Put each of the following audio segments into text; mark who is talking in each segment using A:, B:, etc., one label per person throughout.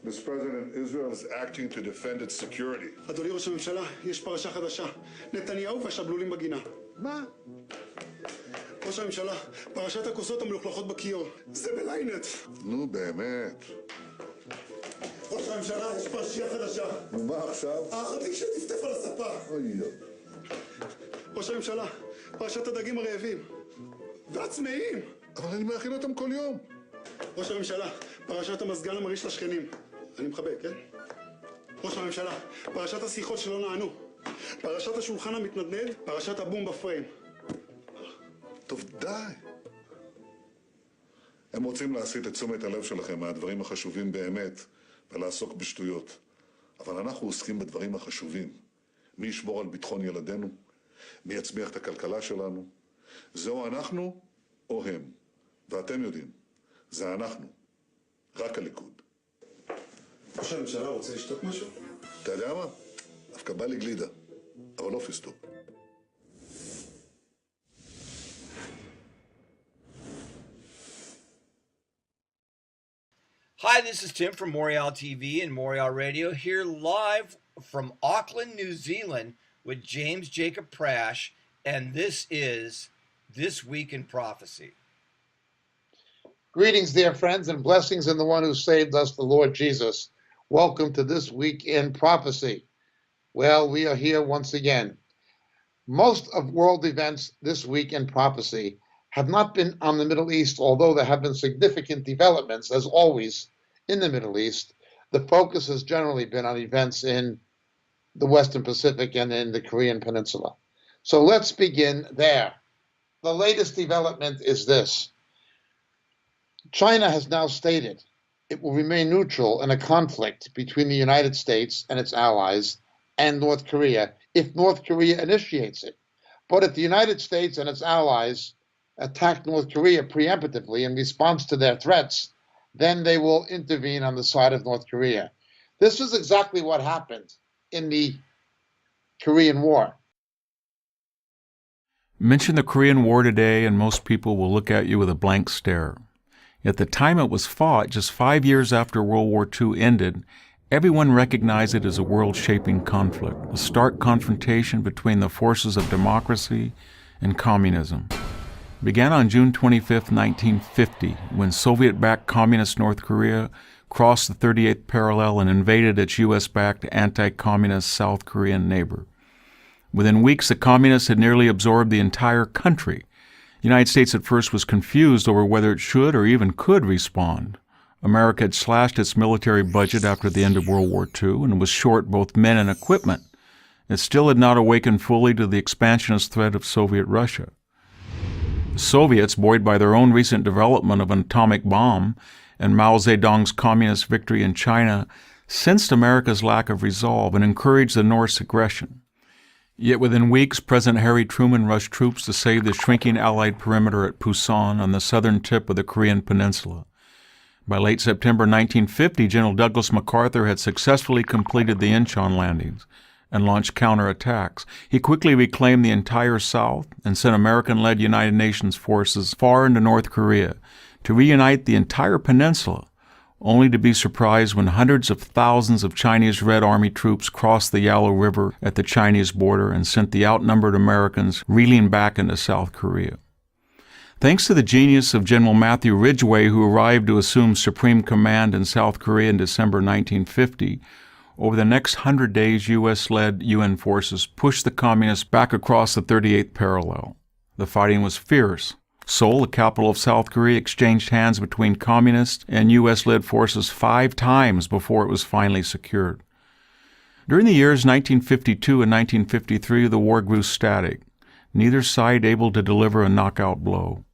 A: Mr. President, Israel is acting to defend its security.
B: אדוני ראש הממשלה, יש פרשה חדשה. נתניהו והשבלולים בגינה.
A: מה?
B: ראש הממשלה, פרשת הכוסות המלוכלכות בכיור. זה בליינט.
A: נו, באמת.
B: ראש הממשלה, יש פרשייה חדשה.
A: נו, מה עכשיו?
B: החתיך שטפטף על הספה.
A: אוי.
B: ראש הממשלה, פרשת הדגים הרעבים. והצמאים.
A: אבל אני מאכיל אותם כל יום.
B: ראש הממשלה, פרשת המזגן המרעיש לשכנים. אני מחבק, כן? ראש הממשלה, פרשת השיחות שלא נענו. פרשת השולחן המתנדנד, פרשת הבום בפריים.
A: טוב, די. הם רוצים להסיט את תשומת הלב שלכם מהדברים החשובים באמת ולעסוק בשטויות. אבל אנחנו עוסקים בדברים החשובים. מי ישמור על ביטחון ילדינו? מי יצמיח את הכלכלה שלנו? זהו אנחנו או הם? ואתם יודעים, זה אנחנו. רק הליכוד.
B: ראש הממשלה רוצה לשתות משהו?
A: אתה יודע מה? דווקא בא לי גלידה, אבל לא פיסטוק.
C: Hi, this is Tim from Moriel TV and Moriel Radio, here live from Aukland, New Zealand with Jacob Prasch, and this is This Week in Prophecy.
D: Greetings, dear friends, and blessings in the one who saved us, the Lord Jesus. Welcome to This Week in Prophecy. Well, we are here once again. Most of world events this week in prophecy have not been on the Middle East, although there have been significant developments, as always, in the Middle East. The focus has generally been on events in the Western Pacific and in the Korean Peninsula. So let's begin there. The latest development is this. China has now stated it will remain neutral in a conflict between the United States and its allies and North Korea if North Korea initiates it. But if the United States and its allies attack North Korea preemptively in response to their threats, then they will intervene on the side of North Korea. This is exactly what happened in the Korean War.
E: Mention the Korean War today and most people will look at you with a blank stare. At the time it was fought, just 5 years after World War II ended, everyone recognized it as a world-shaping conflict, a stark confrontation between the forces of democracy and communism. It began on June 25, 1950, when Soviet-backed Communist North Korea crossed the 38th parallel and invaded its U.S.-backed anti-communist South Korean neighbor. Within weeks, the communists had nearly absorbed the entire country. The United States at first was confused over whether it should or even could respond. America had slashed its military budget after the end of World War II and was short both men and equipment. It still had not awakened fully to the expansionist threat of Soviet Russia. The Soviets, buoyed by their own recent development of an atomic bomb and Mao Zedong's communist victory in China, sensed America's lack of resolve and encouraged the North's aggression. Yet within weeks, President Harry Truman rushed troops to save the shrinking Allied perimeter at Busan on the southern tip of the Korean Peninsula. By late September 1950, General Douglas MacArthur had successfully completed the Incheon landings and launched counterattacks. He quickly reclaimed the entire South and sent American-led United Nations forces far into North Korea to reunite the entire peninsula, only to be surprised when hundreds of thousands of Chinese Red Army troops crossed the Yalu River at the Chinese border and sent the outnumbered Americans reeling back into South Korea. Thanks to the genius of General Matthew Ridgway, who arrived to assume supreme command in South Korea in December 1950, over the next 100 days, U.S.-led UN forces pushed the communists back across the 38th parallel. The fighting was fierce. Seoul, the capital of South Korea, exchanged hands between communist and U.S.-led forces 5 times before it was finally secured. During the years 1952 and 1953, the war grew static, neither side able to deliver a knockout blow.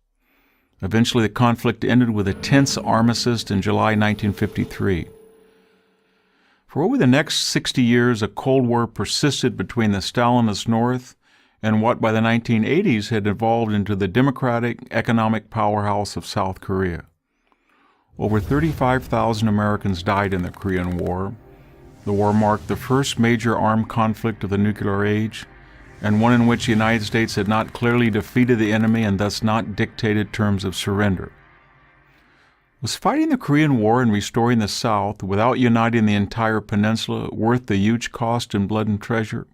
E: Eventually, the conflict ended with a tense armistice in July 1953. For over the next 60 years, a Cold War persisted between the Stalinist North and what by the 1980s had evolved into the democratic economic powerhouse of South Korea. Over 35,000 Americans died in the Korean War. The war marked the first major armed conflict of the nuclear age, and one in which the United States had not clearly defeated the enemy and thus not dictated terms of surrender. Was fighting the Korean War and restoring the South without uniting the entire peninsula worth the huge cost in blood and treasure?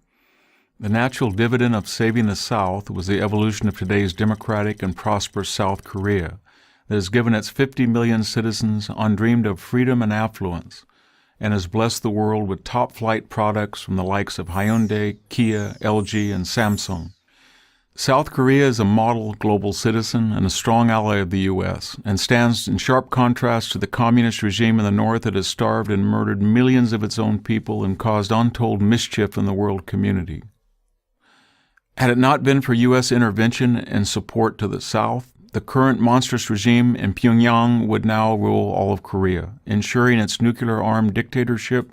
E: The natural dividend of saving the South was the evolution of today's democratic and prosperous South Korea that has given its 50 million citizens undreamed of freedom and affluence, and has blessed the world with top-flight products from the likes of Hyundai, Kia, LG, and Samsung. South Korea is a model global citizen and a strong ally of the U.S., and stands in sharp contrast to the communist regime in the North that has starved and murdered millions of its own people and caused untold mischief in the world community. Had it not been for U.S. intervention and support to the South, the current monstrous regime in Pyongyang would now rule all of Korea, ensuring its nuclear-armed dictatorship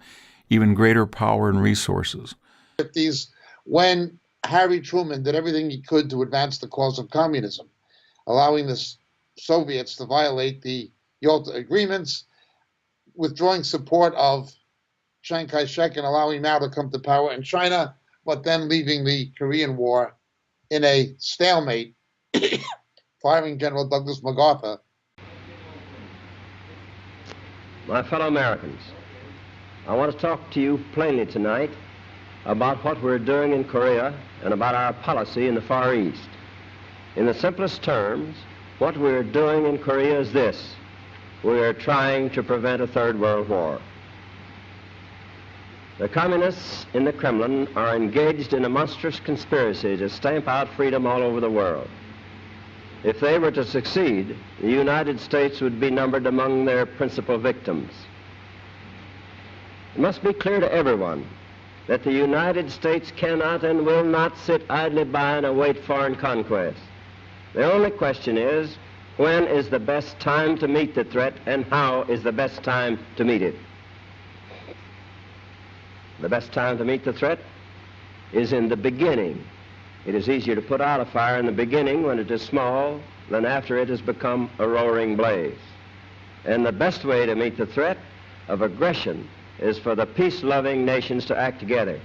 E: even greater power and resources.
D: When Harry Truman did everything he could to advance the cause of communism, allowing the Soviets to violate the Yalta agreements, withdrawing support of Chiang Kai-shek and allowing Mao to come to power in China, but then leaving the Korean War in a stalemate, firing General Douglas MacArthur.
F: My fellow Americans, I want to talk to you plainly tonight about what we're doing in Korea and about our policy in the Far East. In the simplest terms, what we're doing in Korea is this: we're trying to prevent a third world war. The communists in the Kremlin are engaged in a monstrous conspiracy to stamp out freedom all over the world. If they were to succeed, the United States would be numbered among their principal victims. It must be clear to everyone that the United States cannot and will not sit idly by and await foreign conquest. The only question is, when is the best time to meet the threat, and how is the best time to meet it? The best time to meet the threat is in the beginning. It is easier to put out a fire in the beginning when it is small than after it has become a roaring blaze. And the best way to meet the threat of aggression is for the peace-loving nations to act together.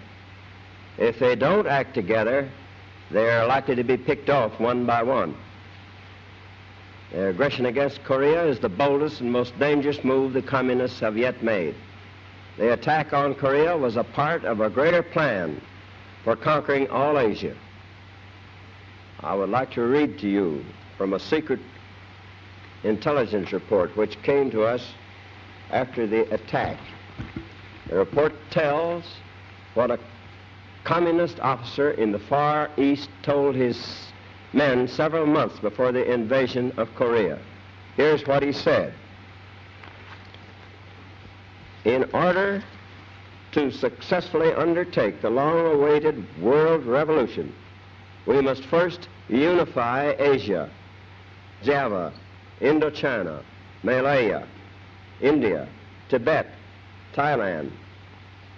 F: If they don't act together, they are likely to be picked off one by one. Their aggression against Korea is the boldest and most dangerous move the communists have yet made. The attack on Korea was a part of a greater plan for conquering all Asia. I would like to read to you from a secret intelligence report which came to us after the attack. The report tells what a communist officer in the Far East told his men several months before the invasion of Korea. Here's what he said: in order to successfully undertake the long-awaited world revolution, we must first unify Asia, Java, Indochina, Malaya, India, Tibet, Thailand,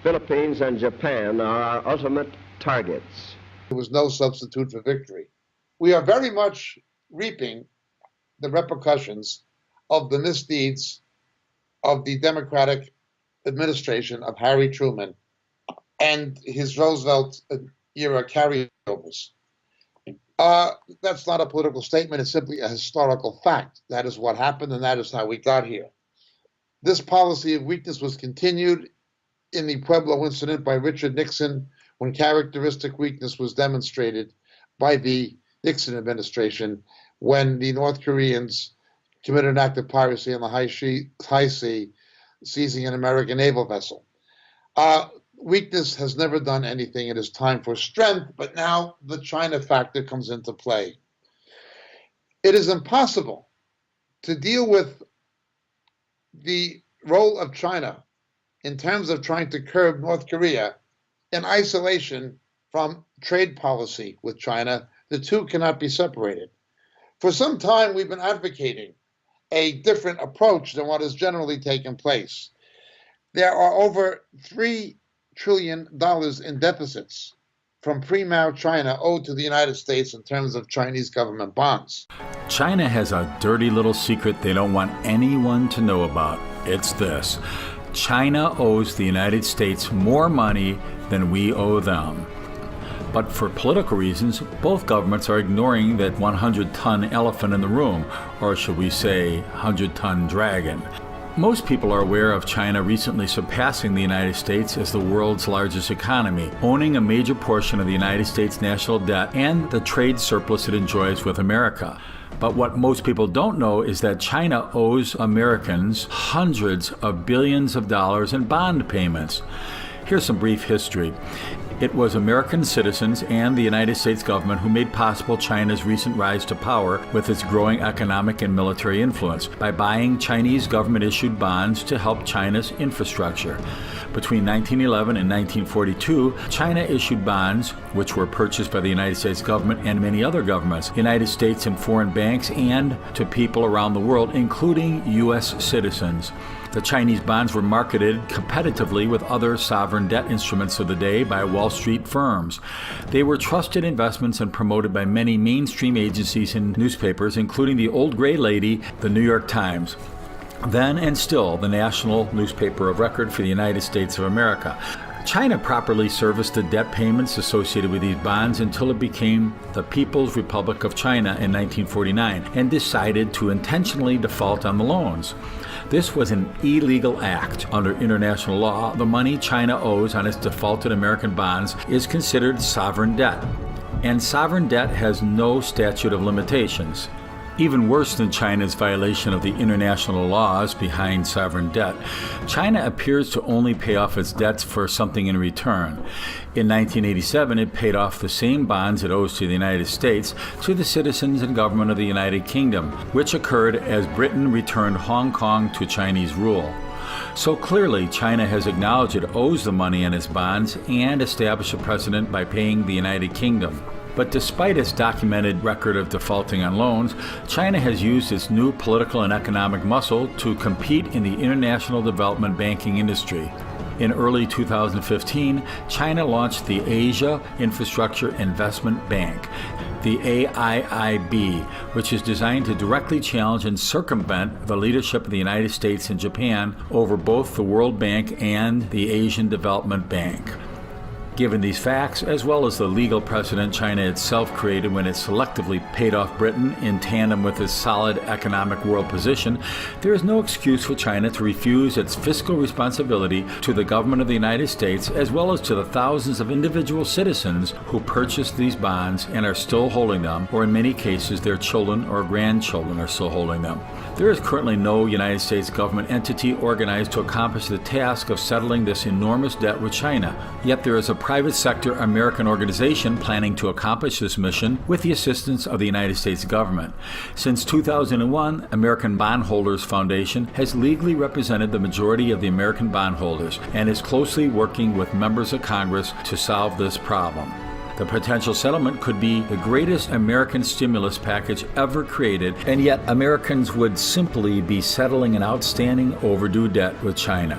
F: Philippines, and Japan are our ultimate targets.
D: There was no substitute for victory. We are very much reaping the repercussions of the misdeeds of the Democratic administration of Harry Truman and his Roosevelt-era carryovers. That's not a political statement. It's simply a historical fact. That is what happened, and that is how we got here. This policy of weakness was continued in the Pueblo incident by Richard Nixon, when characteristic weakness was demonstrated by the Nixon administration when the North Koreans committed an act of piracy on the high sea, seizing an American naval vessel. Weakness has never done anything. It is time for strength, but now the China factor comes into play. It is impossible to deal with the role of China in terms of trying to curb North Korea in isolation from trade policy with China. The two cannot be separated. For some time, we've been advocating a different approach than what has generally taken place. There are over $3 trillion in deficits from pre-Mao China owed to the United States in terms of Chinese government bonds.
E: China has a dirty little secret they don't want anyone to know about. It's this: China owes the United States more money than we owe them. But for political reasons, both governments are ignoring that 100-ton elephant in the room, or should we say 100-ton dragon. Most people are aware of China recently surpassing the United States as the world's largest economy, owning a major portion of the United States national debt and the trade surplus it enjoys with America. But what most people don't know is that China owes Americans hundreds of billions of dollars in bond payments. Here's some brief history. It was American citizens and the United States government who made possible China's recent rise to power with its growing economic and military influence by buying Chinese government-issued bonds to help China's infrastructure. Between 1911 and 1942, China issued bonds, which were purchased by the United States government and many other governments, United States and foreign banks, and to people around the world, including U.S. citizens. The Chinese bonds were marketed competitively with other sovereign debt instruments of the day by Wall Street firms. They were trusted investments and promoted by many mainstream agencies and newspapers, including the old gray lady, the New York Times, then and still the national newspaper of record for the United States of America. China properly serviced the debt payments associated with these bonds until it became the People's Republic of China in 1949 and decided to intentionally default on the loans. This was an illegal act. Under international law, the money China owes on its defaulted American bonds is considered sovereign debt, and sovereign debt has no statute of limitations. Even worse than China's violation of the international laws behind sovereign debt, China appears to only pay off its debts for something in return. In 1987, it paid off the same bonds it owes to the United States to the citizens and government of the United Kingdom, which occurred as Britain returned Hong Kong to Chinese rule. So clearly, China has acknowledged it owes the money in its bonds and established a precedent by paying the United Kingdom. But despite its documented record of defaulting on loans, China has used its new political and economic muscle to compete in the international development banking industry. In early 2015, China launched the Asia Infrastructure Investment Bank, the AIIB, which is designed to directly challenge and circumvent the leadership of the United States and Japan over both the World Bank and the Asian Development Bank. Given these facts, as well as the legal precedent China itself created when it selectively paid off Britain in tandem with its solid economic world position, there is no excuse for China to refuse its fiscal responsibility to the government of the United States, as well as to the thousands of individual citizens who purchased these bonds and are still holding them, or in many cases their children or grandchildren are still holding them. There is currently no United States government entity organized to accomplish the task of settling this enormous debt with China, yet there is a private sector American organization planning to accomplish this mission with the assistance of the United States government. Since 2001, American Bondholders Foundation has legally represented the majority of the American bondholders and is closely working with members of Congress to solve this problem. The potential settlement could be the greatest American stimulus package ever created, and yet Americans would simply be settling an outstanding overdue debt with China.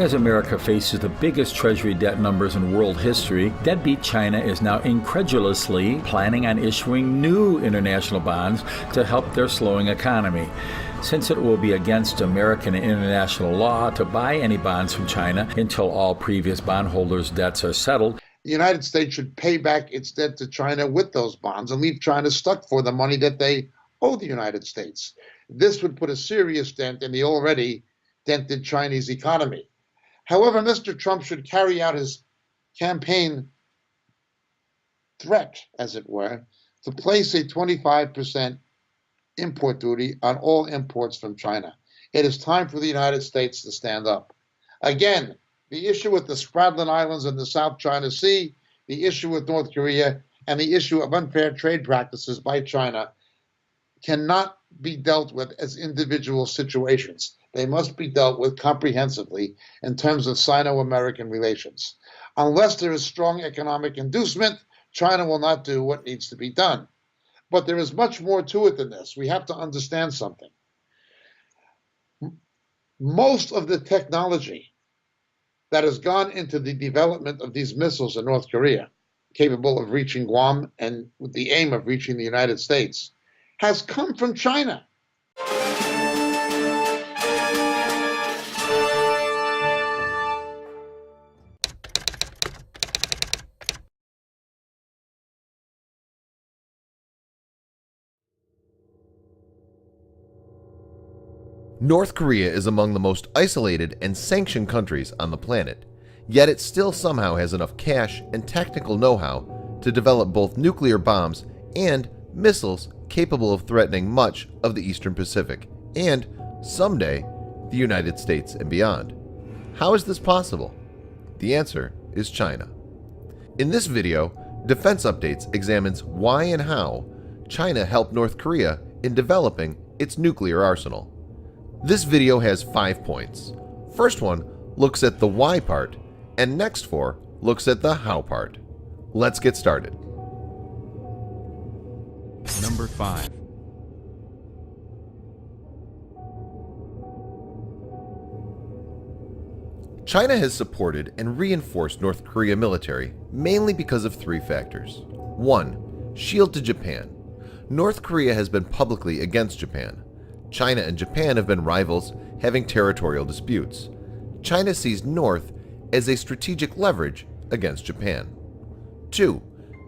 E: As America faces the biggest treasury debt numbers in world history, deadbeat China is now incredulously planning on issuing new international bonds to help their slowing economy. Since it will be against American and international law to buy any bonds from China until all previous bondholders' debts are settled,
D: the United States should pay back its debt to China with those bonds and leave China stuck for the money that they owe the United States. This would put a serious dent in the already dented Chinese economy. However, Mr. Trump should carry out his campaign threat, as it were, to place a 25% import duty on all imports from China. It is time for the United States to stand up. Again, the issue with the Spratly Islands in the South China Sea, the issue with North Korea, and the issue of unfair trade practices by China cannot be dealt with as individual situations. They must be dealt with comprehensively in terms of Sino-American relations. Unless there is strong economic inducement, China will not do what needs to be done. But there is much more to it than this. We have to understand something. Most of the technology that has gone into the development of these missiles in North Korea, capable of reaching Guam and with the aim of reaching the United States, has come from China.
G: North Korea is among the most isolated and sanctioned countries on the planet, yet it still somehow has enough cash and technical know-how to develop both nuclear bombs and missiles capable of threatening much of the Eastern Pacific and, someday, the United States and beyond. How is this possible? The answer is China. In this video, Defense Updates examines why and how China helped North Korea in developing its nuclear arsenal. This video has 5 points. First one looks at the why part, and next 4 looks at the how part. Let's get started.
E: Number 5.
G: China has supported and reinforced North Korea military mainly because of 3 factors. 1. Shield to Japan. North Korea has been publicly against Japan. China and Japan have been rivals, having territorial disputes. China sees North as a strategic leverage against Japan. 2.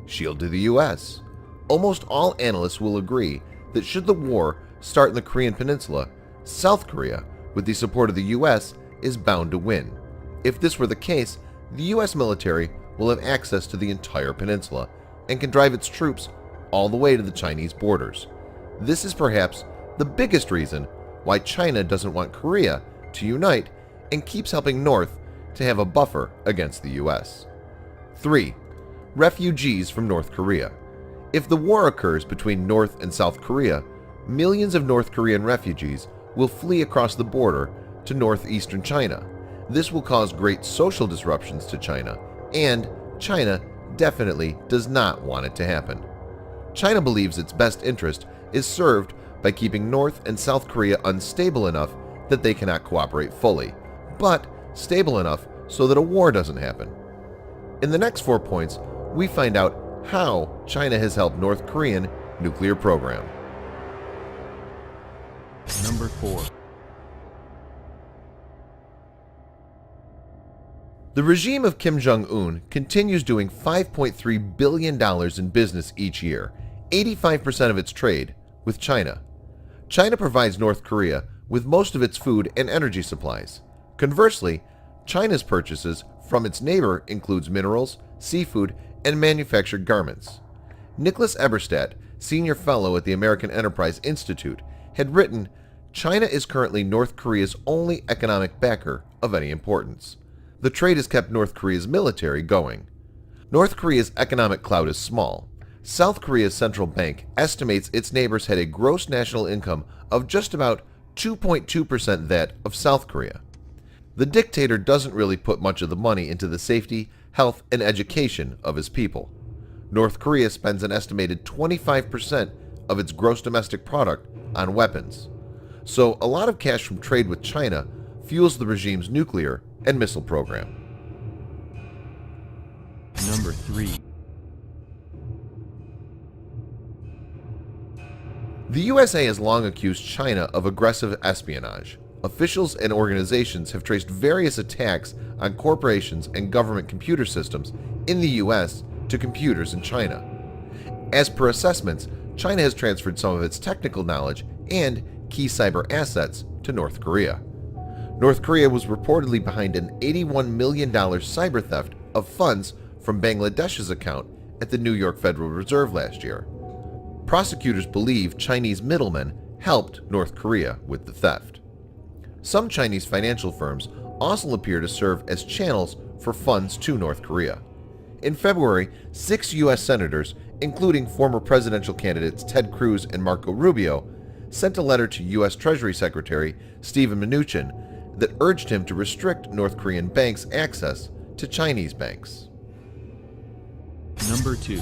G: Shield to the US. Almost all analysts will agree that should the war start in the Korean Peninsula, South Korea, with the support of the US, is bound to win. If this were the case, the US military will have access to the entire peninsula and can drive its troops all the way to the Chinese borders. This is perhaps the biggest reason why China doesn't want Korea to unite and keeps helping North to have a buffer against the US. 3. Refugees from North Korea. If the war occurs between North and South Korea, millions of North Korean refugees will flee across the border to northeastern China. This will cause great social disruptions to China, and China definitely does not want it to happen. China believes its best interest is served by keeping North and South Korea unstable enough that they cannot cooperate fully, but stable enough so that a war doesn't happen. In the next 4 points, we find out how China has helped North Korean nuclear program.
E: Number 4.
G: The regime of Kim Jong-un continues doing $5.3 billion in business each year, 85% of its trade with China. China provides North Korea with most of its food and energy supplies. Conversely, China's purchases from its neighbor includes minerals, seafood, and manufactured garments. Nicholas Eberstadt, senior fellow at the American Enterprise Institute, had written, "China is currently North Korea's only economic backer of any importance. The trade has kept North Korea's military going." North Korea's economic clout is small. South Korea's central bank estimates its neighbors had a gross national income of just about 2.2% that of South Korea. The dictator doesn't really put much of the money into the safety, health, and education of his people. North Korea spends an estimated 25% of its gross domestic product on weapons. So a lot of cash from trade with China fuels the regime's nuclear and missile program.
E: Number 3.
G: The USA has long accused China of aggressive espionage. Officials and organizations have traced various attacks on corporations and government computer systems in the US to computers in China. As per assessments, China has transferred some of its technical knowledge and key cyber assets to North Korea. North Korea was reportedly behind an $81 million cyber theft of funds from Bangladesh's account at the New York Federal Reserve last year. Prosecutors believe Chinese middlemen helped North Korea with the theft. Some Chinese financial firms also appear to serve as channels for funds to North Korea. In February, 6 U.S. senators, including former presidential candidates Ted Cruz and Marco Rubio, sent a letter to U.S. Treasury Secretary Steven Mnuchin that urged him to restrict North Korean banks' access to Chinese banks.
E: Number 2.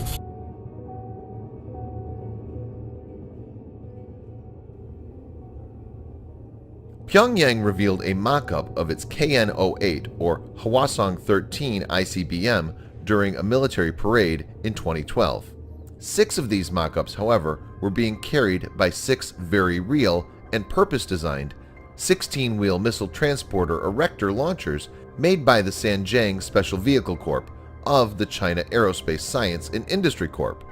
G: Pyongyang revealed a mock-up of its KN-08 or Hwasong-13 ICBM during a military parade in 2012. 6 of these mock-ups, however, were being carried by 6 very real and purpose-designed 16-wheel missile transporter erector launchers made by the Sanjiang Special Vehicle Corp of the China Aerospace Science and Industry Corp.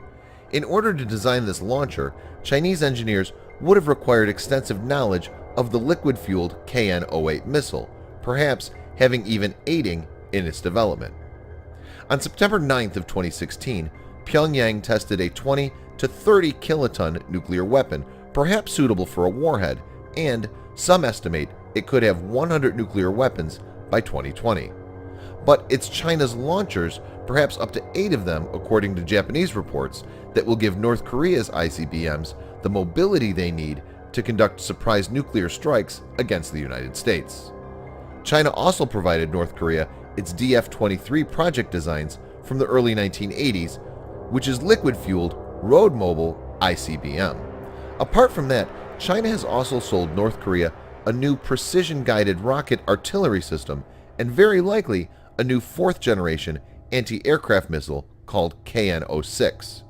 G: In order to design this launcher, Chinese engineers would have required extensive knowledge of the liquid-fueled KN-08 missile, perhaps having even aiding in its development. On September 9th of 2016, Pyongyang tested a 20 to 30 kiloton nuclear weapon, perhaps suitable for a warhead, and some estimate it could have 100 nuclear weapons by 2020. But it's China's launchers, perhaps up to 8 of them according to Japanese reports, that will give North Korea's ICBMs the mobility they need to conduct surprise nuclear strikes against the United States. China also provided North Korea its DF-23 project designs from the early 1980s, which is liquid-fueled, road-mobile ICBM. Apart from that, China has also sold North Korea a new precision-guided rocket artillery system and very likely a new 4th-generation anti-aircraft missile called KN-06.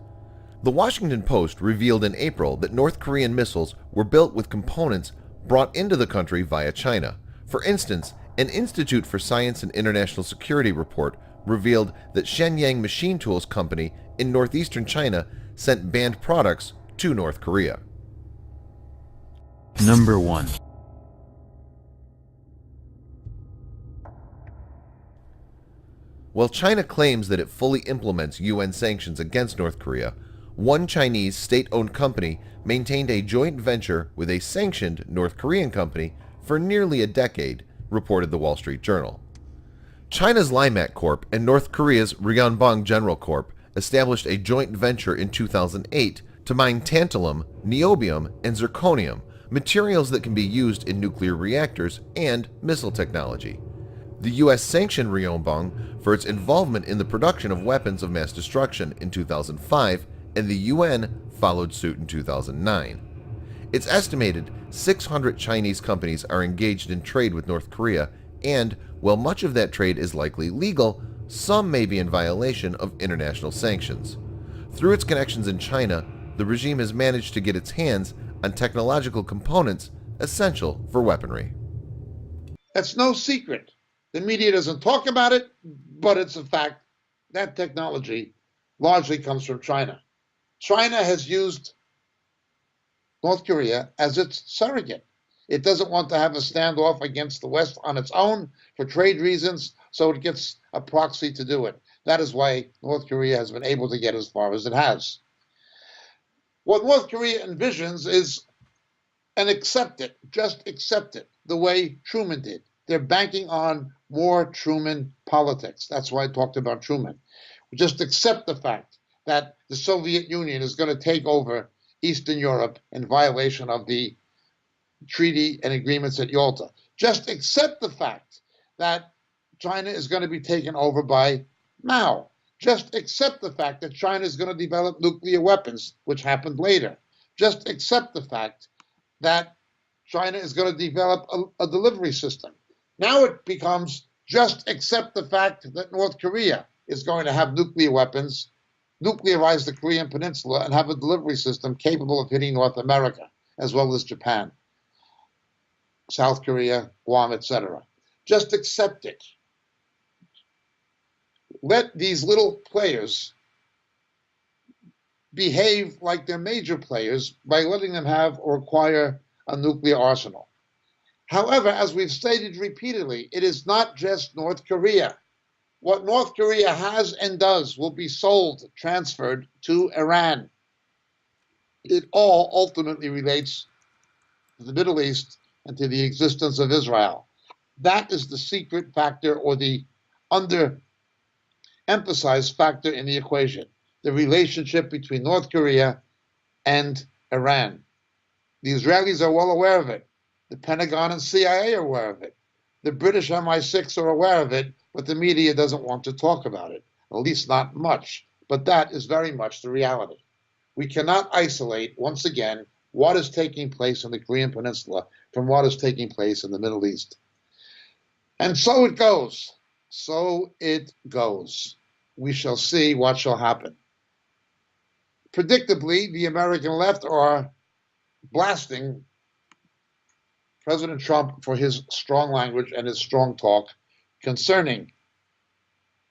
G: The Washington Post revealed in April that North Korean missiles were built with components brought into the country via China. For instance, an Institute for Science and International Security report revealed that Shenyang Machine Tools Company in northeastern China sent banned products to North Korea.
E: Number 1.
G: While China claims that it fully implements UN sanctions against North Korea, one Chinese state-owned company maintained a joint venture with a sanctioned North Korean company for nearly a decade, reported the Wall Street Journal. China's Limat Corp and North Korea's Ryonbong General Corp established a joint venture in 2008 to mine tantalum, niobium, and zirconium, materials that can be used in nuclear reactors and missile technology. The U.S. sanctioned Ryonbong for its involvement in the production of weapons of mass destruction in 2005, and the UN followed suit in 2009. It's estimated 600 Chinese companies are engaged in trade with North Korea, and while much of that trade is likely legal, some may be in violation of international sanctions. Through its connections in China, the regime has managed to get its hands on technological components essential for weaponry.
D: That's no secret. The media doesn't talk about it, but it's a fact. That technology largely comes from China. China has used North Korea as its surrogate. It doesn't want to have a standoff against the West on its own for trade reasons, so it gets a proxy to do it. That is why North Korea has been able to get as far as it has. What North Korea envisions is an accept it, just accept it, the way Truman did. They're banking on more Truman politics. That's why I talked about Truman. Just accept the fact that the Soviet Union is going to take over Eastern Europe in violation of the treaty and agreements at Yalta. Just accept the fact that China is going to be taken over by Mao. Just accept the fact that China is going to develop nuclear weapons, which happened later. Just accept the fact that China is going to develop a delivery system. Now it becomes just accept the fact that North Korea is going to have nuclear weapons, nuclearize the Korean Peninsula, and have a delivery system capable of hitting North America, as well as Japan, South Korea, Guam, etc. Just accept it. Let these little players behave like they're major players by letting them have or acquire a nuclear arsenal. However, as we've stated repeatedly, it is not just North Korea. What North Korea has and does will be sold, transferred to Iran. It all ultimately relates to the Middle East and to the existence of Israel. That is the secret factor, or the underemphasized factor in the equation, the relationship between North Korea and Iran. The Israelis are well aware of it. The Pentagon and CIA are aware of it. The British MI6 are aware of it, but the media doesn't want to talk about it, at least not much. But that is very much the reality. We cannot isolate, once again, what is taking place in the Korean Peninsula from what is taking place in the Middle East. And so it goes. So it goes. We shall see what shall happen. Predictably, the American left are blasting President Trump for his strong language and his strong talk concerning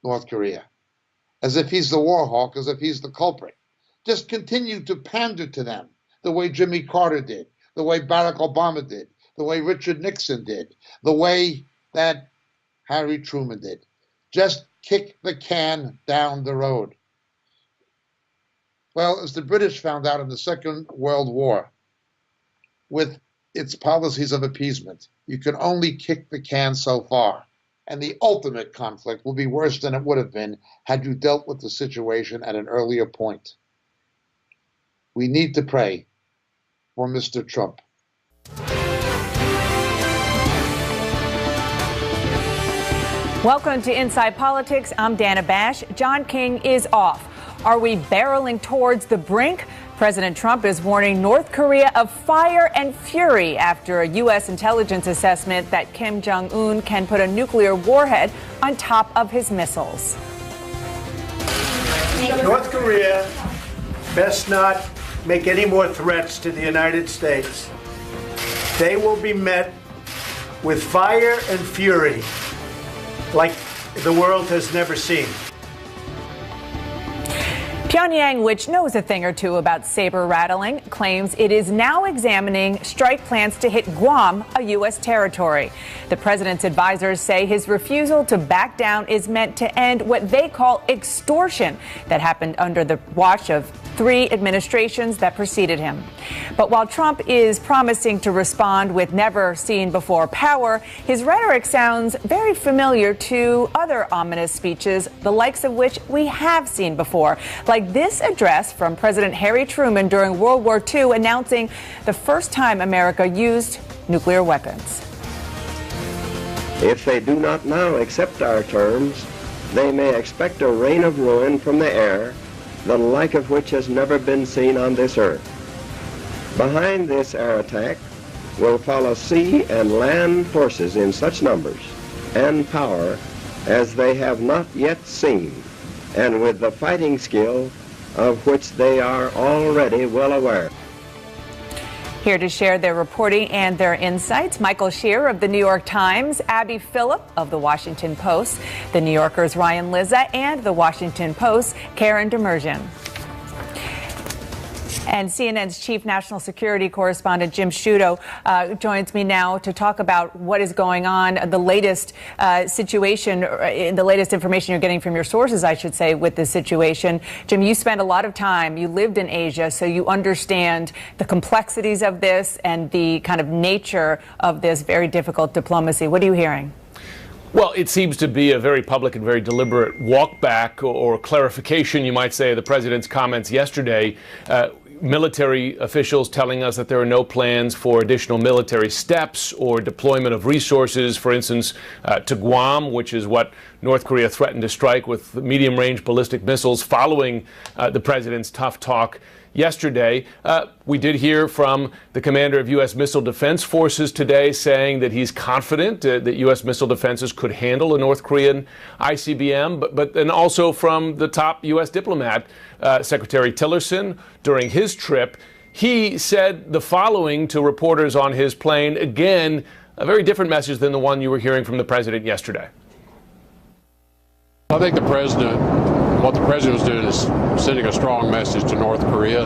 D: North Korea, as if he's the war hawk, as if he's the culprit. Just continue to pander to them the way Jimmy Carter did, the way Barack Obama did, the way Richard Nixon did, the way that Harry Truman did. Just kick the can down the road. Well, as the British found out in the Second World War, with its policies of appeasement, you can only kick the can so far. And the ultimate conflict will be worse than it would have been had you dealt with the situation at an earlier point. We need to pray for Mr. Trump.
H: Welcome to Inside Politics. I'm Dana Bash. John King is off. Are we barreling towards the brink? President Trump is warning North Korea of fire and fury after a U.S. intelligence assessment that Kim Jong-un can put a nuclear warhead on top of his missiles.
I: North Korea best not make any more threats to the United States. They will be met with fire and fury like the world has never seen.
H: Pyongyang, which knows a thing or two about saber rattling, claims it is now examining strike plans to hit Guam, a U.S. territory. The president's advisors say his refusal to back down is meant to end what they call extortion that happened under the watch of 3 administrations that preceded him. But while Trump is promising to respond with never-seen-before power, his rhetoric sounds very familiar to other ominous speeches, the likes of which we have seen before, like this address from President Harry Truman during World War II announcing the first time America used nuclear weapons.
F: If they do not now accept our terms, they may expect a rain of ruin from the air, the like of which has never been seen on this earth. Behind this air attack will follow sea and land forces in such numbers and power as they have not yet seen, and with the fighting skill of which they are already well aware.
H: Here to share their reporting and their insights, Michael Shear of the New York Times, Abby Phillip of the Washington Post, the New Yorker's Ryan Lizza, and the Washington Post, Karen Demerjian. And CNN's chief national security correspondent, Jim Sciutto, joins me now to talk about what is going on, the latest situation, the latest information you're getting from your sources, I should say, with this situation. Jim, you spent a lot of time, you lived in Asia, so you understand the complexities of this and the kind of nature of this very difficult diplomacy. What are you hearing?
J: Well, it seems to be a very public and very deliberate walk back or clarification, you might say, of the president's comments yesterday. Military officials telling us that there are no plans for additional military steps or deployment of resources, for instance, to Guam, which is what North Korea threatened to strike with medium-range ballistic missiles following the president's tough talk yesterday. We did hear from the commander of U.S. Missile Defense Forces today saying that he's confident that U.S. missile defenses could handle a North Korean ICBM, but then also from the top U.S. diplomat, Secretary Tillerson, during his trip. He said the following to reporters on his plane. Again, a very different message than the one you were hearing from the president yesterday.
K: I think what the president was doing is sending a strong message to North Korea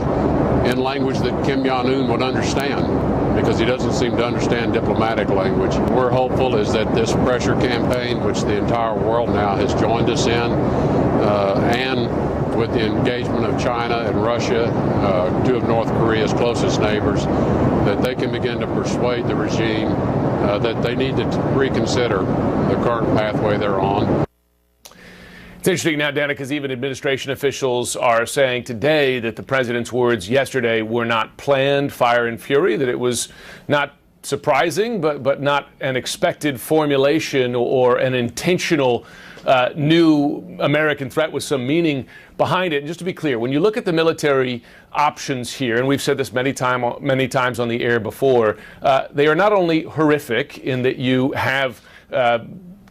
K: in language that Kim Jong-un would understand, because he doesn't seem to understand diplomatic language. We're hopeful is that this pressure campaign, which the entire world now has joined us in, and with the engagement of China and Russia, 2 of North Korea's closest neighbors, that they can begin to persuade the regime that they need to reconsider the current pathway they're on.
J: It's interesting now, Dana, because even administration officials are saying today that the president's words yesterday were not planned fire and fury, that it was not surprising, but not an expected formulation or an intentional new American threat with some meaning behind it. And just to be clear, when you look at the military options here, and we've said this many times on the air before, they are not only horrific in that you have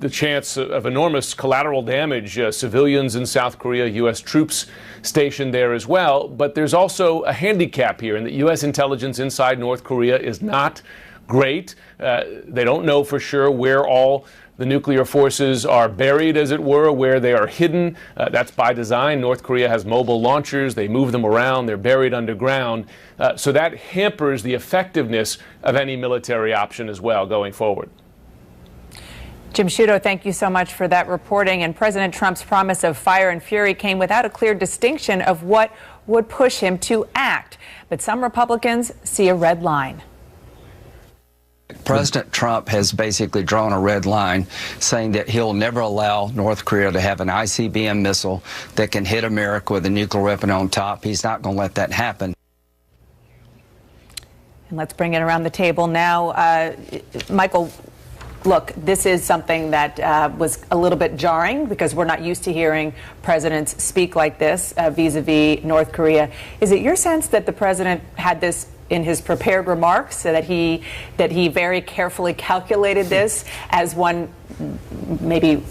J: the chance of enormous collateral damage, civilians in South Korea, U.S. troops stationed there as well, but there's also a handicap here in that U.S. intelligence inside North Korea is not great. They don't know for sure where all the nuclear forces are buried, as it were, where they are hidden. That's by design. North Korea has mobile launchers. They move them around. They're buried underground. So that hampers the effectiveness of any military option as well going forward.
H: Jim Sciutto, thank you so much for that reporting. And President Trump's promise of fire and fury came without a clear distinction of what would push him to act. But some Republicans see a red line.
L: President Trump has basically drawn a red line, saying that he'll never allow North Korea to have an ICBM missile that can hit America with a nuclear weapon on top. He's not going to let that happen.
H: And let's bring it around the table now. Michael, look, this is something that was a little bit jarring because we're not used to hearing presidents speak like this vis-a-vis North Korea. Is it your sense that the president had this in his prepared remarks, so that he very carefully calculated this, as one maybe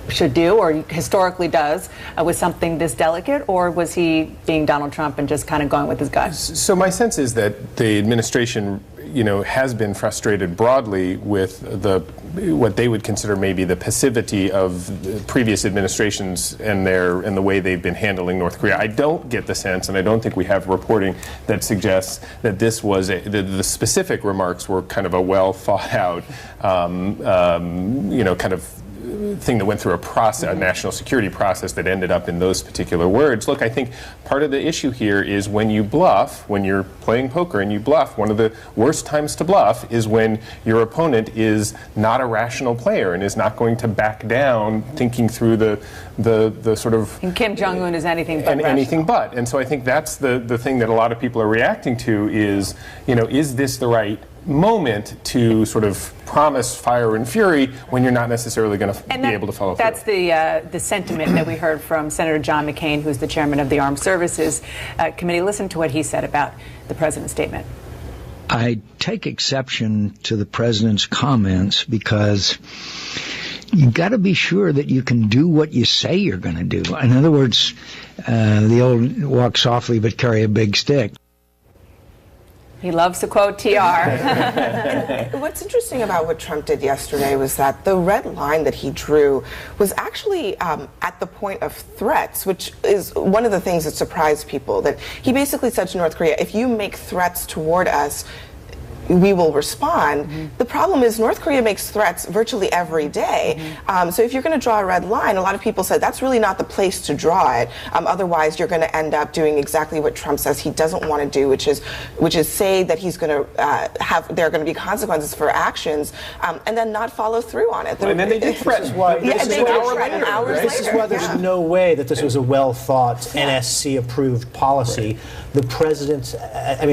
H: should do or historically does with something this delicate, or was he being Donald Trump and just kind of going with his gut?
M: So my sense is that the administration, has been frustrated broadly with what they would consider maybe the passivity of previous administrations and the way they've been handling North Korea. I don't get the sense, and I don't think we have reporting that suggests that this was the specific remarks were kind of a well thought out, kind of thing that went through a process, a national security process that ended up in those particular words. Look, I think part of the issue here is when you bluff, when you're playing poker and you bluff, one of the worst times to bluff is when your opponent is not a rational player and is not going to back down, thinking through the sort of...
H: And Kim Jong-un is anything but rational.
M: Anything but. And so I think that's the thing that a lot of people are reacting to is, is this the right moment to sort of promise fire and fury when you're not necessarily going to be able to follow through.
H: That's the sentiment that we heard from Senator John McCain, who's the chairman of the Armed Services Committee. Listen to what he said about the president's statement.
N: I take exception to the president's comments because you got to be sure that you can do what you say you're going to do. In other words, the old walk softly but carry a big stick.
H: He loves to quote TR.
O: What's interesting about what Trump did yesterday was that the red line that he drew was actually at the point of threats, which is one of the things that surprised people. That he basically said to North Korea, if you make threats toward us, we will respond. Mm-hmm. The problem is North Korea makes threats virtually every day. Mm-hmm. So if you're going to draw a red line, a lot of people said that's really not the place to draw it. Otherwise, you're going to end up doing exactly what Trump says he doesn't want to do, which is say that he's going to there are going to be consequences for actions, and then not follow through on it.
P: And then they did threats.
O: This
P: is why there's no way that this was a well-thought NSC-approved policy. The president,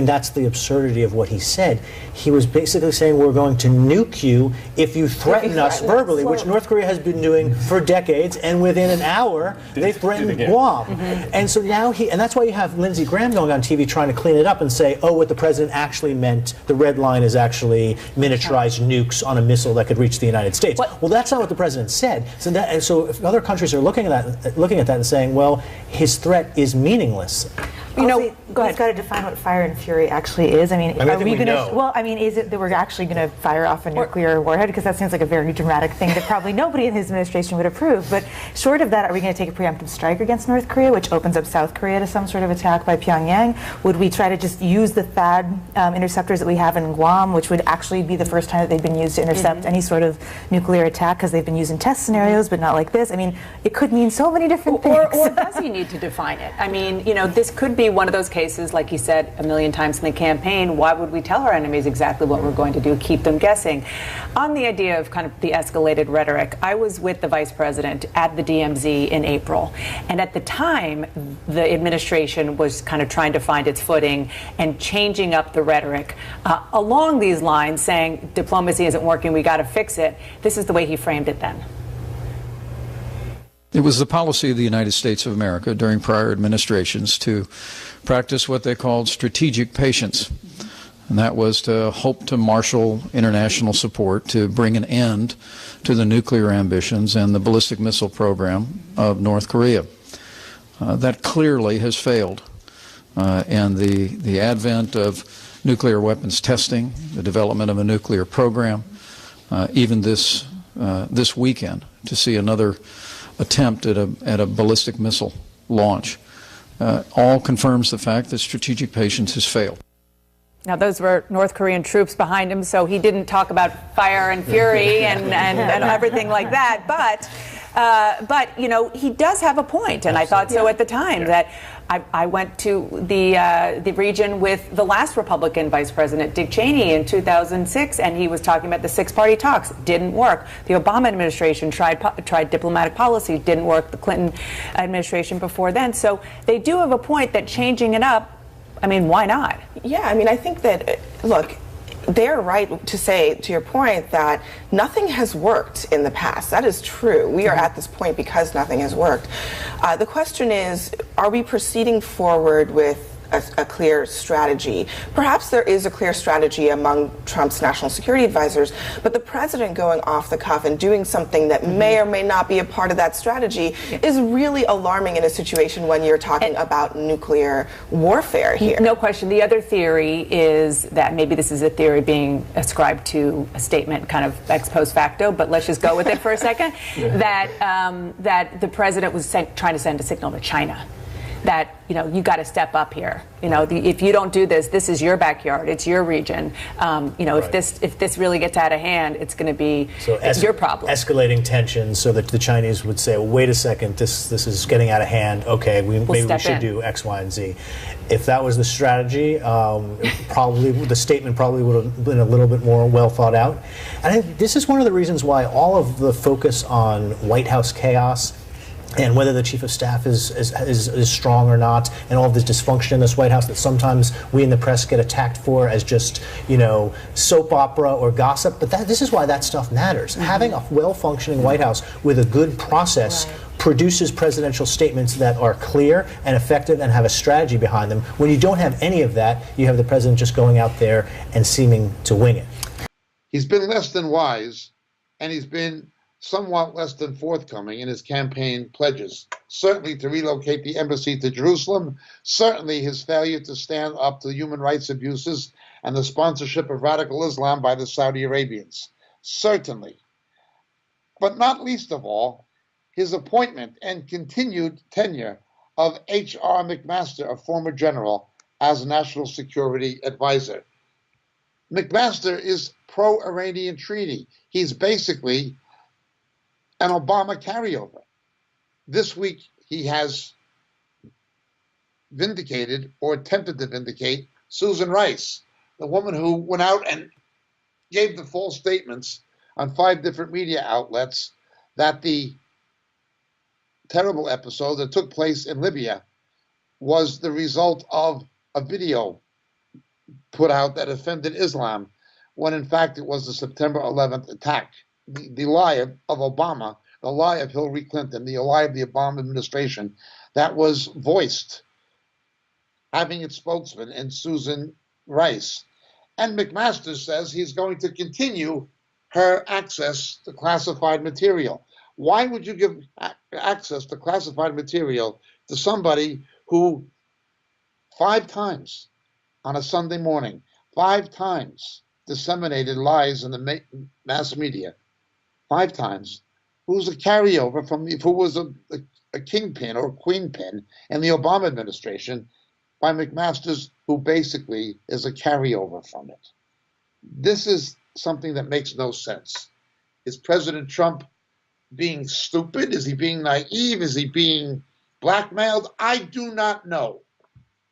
P: that's the absurdity of what he said. He was basically saying we're going to nuke you if you threaten us verbally, which North Korea has been doing for decades, and within an hour they threatened Guam. Mm-hmm. And so now and that's why you have Lindsey Graham going on TV trying to clean it up and say, oh, what the president actually meant, the red line is actually miniaturized nukes on a missile that could reach the United States. Well, that's not what the president said. So if other countries are looking at that and saying, well, his threat is meaningless.
Q: Go ahead. We've got to define what fire and fury actually is. Are we going to? Well, is it that we're actually going to fire off a nuclear warhead? Because that seems like a very dramatic thing that probably nobody in his administration would approve. But short of that, are we going to take a preemptive strike against North Korea, which opens up South Korea to some sort of attack by Pyongyang? Would we try to just use the THAAD interceptors that we have in Guam, which would actually be the first time that they've been used to intercept any sort of nuclear attack, because they've been used in test scenarios, but not like this? It could mean so many different things.
H: Or does he need to define it? This could be one of those cases, like he said a million times in the campaign. Why would we tell our enemies exactly what we're going to do? Keep them guessing. On the idea of kind of the escalated rhetoric, I was with the vice president at the DMZ in April. And at the time, the administration was kind of trying to find its footing and changing up the rhetoric along these lines, saying diplomacy isn't working, we got to fix it. This is the way he framed it then.
R: It was the policy of the United States of America during prior administrations to practice what they called strategic patience. And that was to hope to marshal international support to bring an end to the nuclear ambitions and the ballistic missile program of North Korea. That clearly has failed. And the advent of nuclear weapons testing, the development of a nuclear program, even this weekend to see another attempt at a ballistic missile launch, all confirms the fact that strategic patience has failed.
H: Now, those were North Korean troops behind him, so he didn't talk about fire and fury and everything like that. But you know, he does have a point, and I thought so at the time that I went to the region with the last Republican Vice President, Dick Cheney, in 2006, and he was talking about the six-party talks. Didn't work. The Obama administration tried diplomatic policy. Didn't work. The Clinton administration before then. So they do have a point that changing it up, I mean, why not?
O: Yeah, I mean, I think that, look, they're right to say, to your point, that nothing has worked in the past. That is true. We are at this point because nothing has worked. The question is, are we proceeding forward with a clear strategy? Perhaps there is a clear strategy among Trump's national security advisors, but the president going off the cuff and doing something that may or may not be a part of that strategy is really alarming in a situation when you're talking about nuclear warfare here.
H: No question. The other theory is that maybe this is a theory being ascribed to a statement kind of ex post facto, but let's just go with it for a second, that the president was trying to send a signal to China. That, you know, you got to step up here. You know, if you don't do this, this is your backyard. It's your region. You know, right. if this really gets out of hand, it's going to be your problem.
P: Escalating tensions, so that the Chinese would say, well, "Wait a second, this is getting out of hand. Okay, maybe we should do X, Y, and Z." If that was the strategy, probably the statement probably would have been a little bit more well thought out. And I think this is one of the reasons why all of the focus on White House chaos and whether the chief of staff is strong or not, and all of this dysfunction in this White House that sometimes we in the press get attacked for as just, you know, soap opera or gossip. But this is why that stuff matters. Mm-hmm. Having a well-functioning White House with a good process produces presidential statements that are clear and effective and have a strategy behind them. When you don't have any of that, you have the president just going out there and seeming to wing it.
D: He's been less than wise, and he's been somewhat less than forthcoming in his campaign pledges. Certainly to relocate the embassy to Jerusalem, certainly his failure to stand up to human rights abuses and the sponsorship of radical Islam by the Saudi Arabians. Certainly. But not least of all, his appointment and continued tenure of H.R. McMaster, a former general, as National Security Advisor. McMaster is pro-Iranian treaty. He's basically an Obama carryover. This week, he has vindicated or attempted to vindicate Susan Rice, the woman who went out and gave the false statements on 5 different media outlets that the terrible episode that took place in Libya was the result of a video put out that offended Islam, when in fact it was the September 11th attack. The lie of Obama, the lie of Hillary Clinton, the lie of the Obama administration that was voiced, having its spokesman in Susan Rice. And McMaster says he's going to continue her access to classified material. Why would you give access to classified material to somebody who 5 times on a Sunday morning, 5 times disseminated lies in the mass media, 5 times, who's a carryover from, who was a kingpin or a queenpin in the Obama administration, by McMaster's, who basically is a carryover from it. This is something that makes no sense. Is President Trump being stupid? Is he being naive? Is he being blackmailed? I do not know.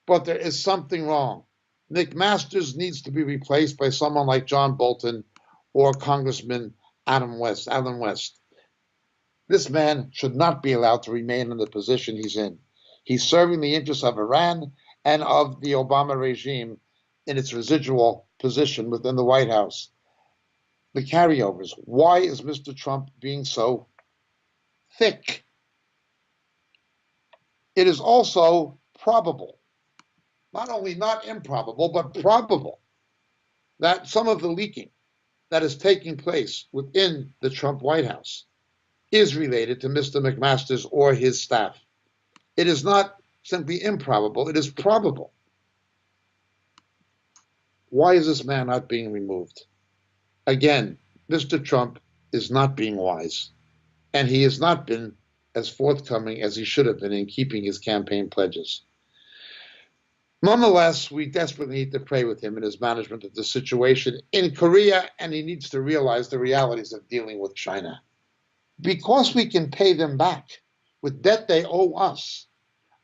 D: But there is something wrong. McMaster's needs to be replaced by someone like John Bolton or Congressman Adam West. This man should not be allowed to remain in the position he's in. He's serving the interests of Iran and of the Obama regime in its residual position within the White House. The carryovers. Why is Mr. Trump being so thick? It is also probable, not only not improbable, but probable, that some of the leaking that is taking place within the Trump White House is related to Mr. McMaster's or his staff. It is not simply improbable, it is probable. Why is this man not being removed? Again, Mr. Trump is not being wise, and he has not been as forthcoming as he should have been in keeping his campaign pledges. Nonetheless, we desperately need to pray with him in his management of the situation in Korea, and he needs to realize the realities of dealing with China. Because we can pay them back with debt they owe us,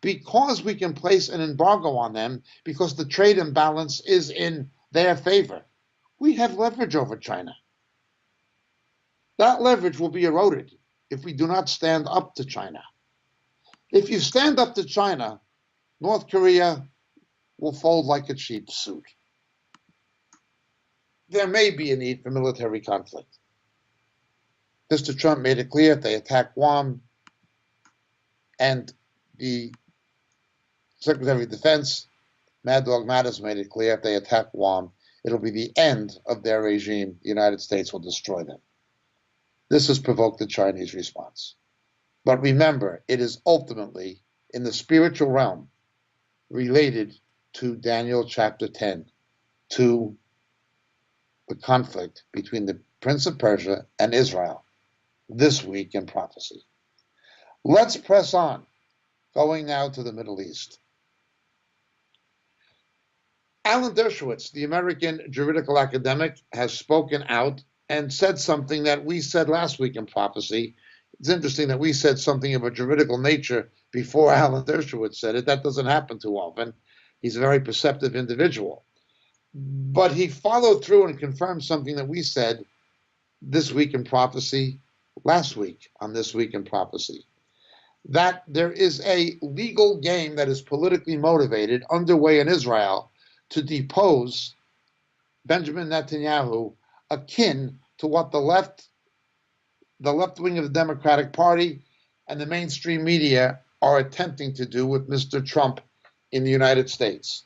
D: because we can place an embargo on them, because the trade imbalance is in their favor, we have leverage over China. That leverage will be eroded if we do not stand up to China. If you stand up to China, North Korea will fold like a cheap suit. There may be a need for military conflict. Mr. Trump made it clear if they attack Guam, and the Secretary of Defense, Mad Dog Mattis, made it clear if they attack Guam, it'll be the end of their regime. The United States will destroy them. This has provoked the Chinese response. But remember, it is ultimately, in the spiritual realm, related to Daniel chapter 10, to the conflict between the Prince of Persia and Israel this week in prophecy. Let's press on, going now to the Middle East. Alan Dershowitz, the American juridical academic, has spoken out and said something that we said last week in prophecy. It's interesting that we said something of a juridical nature before Alan Dershowitz said it. That doesn't happen too often. He's a very perceptive individual. But he followed through and confirmed something that we said this week in prophecy, last week on This Week in Prophecy, that there is a legal game that is politically motivated underway in Israel to depose Benjamin Netanyahu, akin to what the left wing of the Democratic Party and the mainstream media are attempting to do with Mr. Trump in the United States.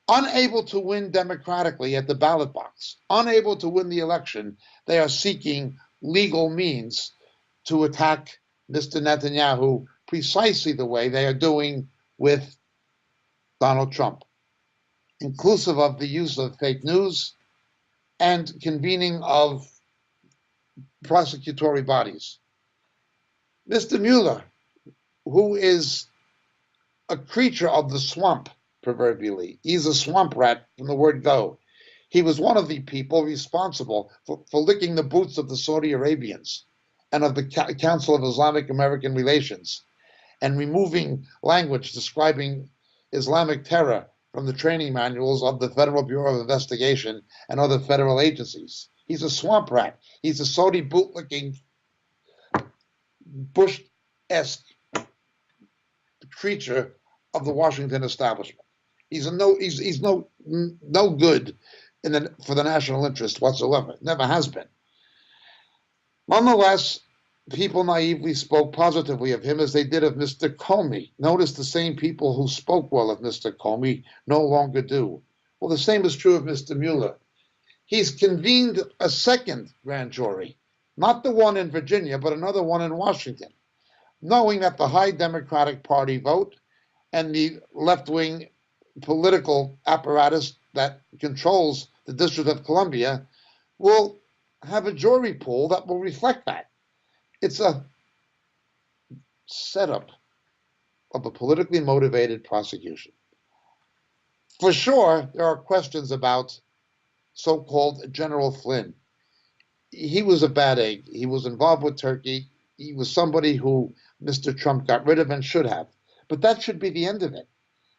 D: Unable to win democratically at the ballot box, unable to win the election, they are seeking legal means to attack Mr. Netanyahu precisely the way they are doing with Donald Trump, inclusive of the use of fake news and convening of prosecutory bodies. Mr. Mueller, who is a creature of the swamp, proverbially, he's a swamp rat from the word go. He was one of the people responsible for licking the boots of the Saudi Arabians and of the Council of Islamic American Relations and removing language describing Islamic terror from the training manuals of the Federal Bureau of Investigation and other federal agencies. He's a swamp rat. He's a Saudi bootlicking, Bush-esque creature of the Washington establishment. He's no good for the national interest whatsoever. Never has been. Nonetheless, people naively spoke positively of him as they did of Mr. Comey. Notice the same people who spoke well of Mr. Comey no longer do. Well, the same is true of Mr. Mueller. He's convened a second grand jury, not the one in Virginia, but another one in Washington, knowing that the high Democratic Party vote and the left-wing political apparatus that controls the District of Columbia will have a jury pool that will reflect that. It's a setup of a politically motivated prosecution. For sure, there are questions about so-called General Flynn. He was a bad egg. He was involved with Turkey. He was somebody who Mr. Trump got rid of and should have. But that should be the end of it.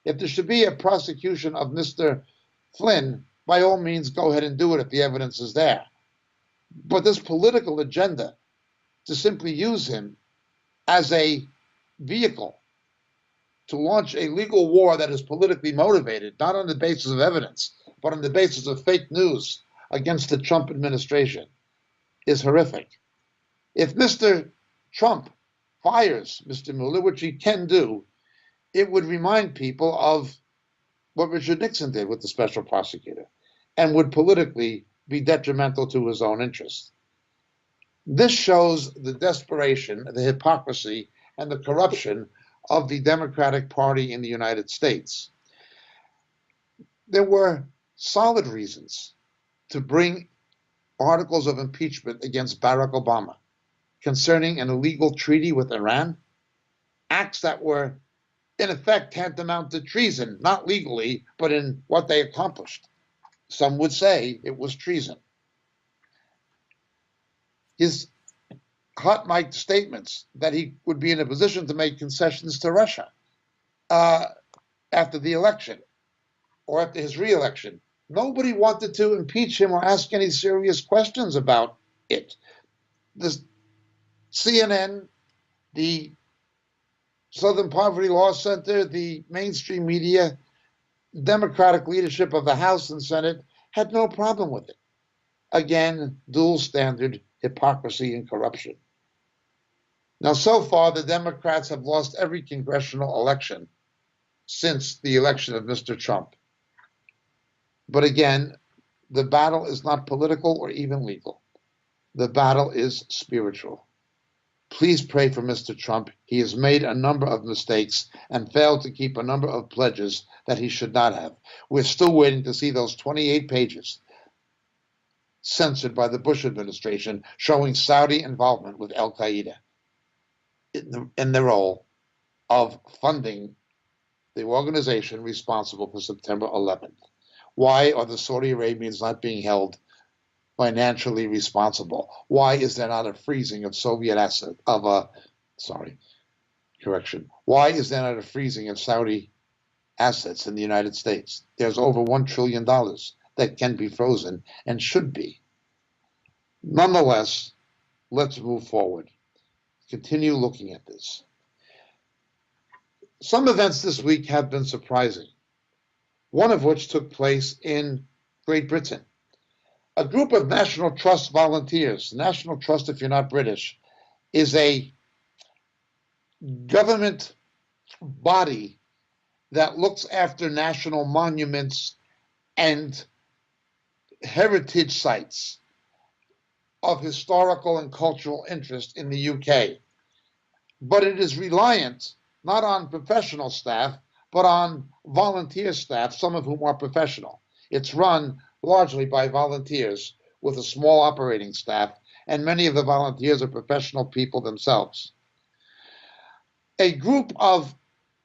D: If there should be a prosecution of Mr. Flynn, by all means, go ahead and do it if the evidence is there. But this political agenda to simply use him as a vehicle to launch a legal war that is politically motivated, not on the basis of evidence, but on the basis of fake news against the Trump administration, is horrific. If Mr. Trump fires Mr. Mueller, which he can do, it would remind people of what Richard Nixon did with the special prosecutor and would politically be detrimental to his own interests. This shows the desperation, the hypocrisy, and the corruption of the Democratic Party in the United States. There were solid reasons to bring articles of impeachment against Barack Obama concerning an illegal treaty with Iran, acts that were in effect tantamount to treason, not legally, but in what they accomplished. Some would say it was treason. His hot mic statements that he would be in a position to make concessions to Russia after the election or after his re-election. Nobody wanted to impeach him or ask any serious questions about it. The CNN, the Southern Poverty Law Center, the mainstream media, Democratic leadership of the House and Senate had no problem with it. Again, dual standard, hypocrisy, and corruption. Now, so far, the Democrats have lost every congressional election since the election of Mr. Trump. But again, the battle is not political or even legal. The battle is spiritual. Please pray for Mr. Trump. He has made a number of mistakes and failed to keep a number of pledges that he should not have. We're still waiting to see those 28 pages censored by the Bush administration showing Saudi involvement with Al-Qaeda in the role of funding the organization responsible for September 11th. Why are the Saudi Arabians not being held financially responsible? Why is there not a freezing of Soviet assets Why is there not a freezing of Saudi assets in the United States? There's over $1 trillion that can be frozen and should be. Nonetheless, let's move forward. Continue looking at this. Some events this week have been surprising, one of which took place in Great Britain. A group of National Trust volunteers, National Trust, if you're not British, is a government body that looks after national monuments and heritage sites of historical and cultural interest in the UK. But it is reliant not on professional staff, but on volunteer staff, some of whom are professional. It's run largely by volunteers with a small operating staff, and many of the volunteers are professional people themselves. A group of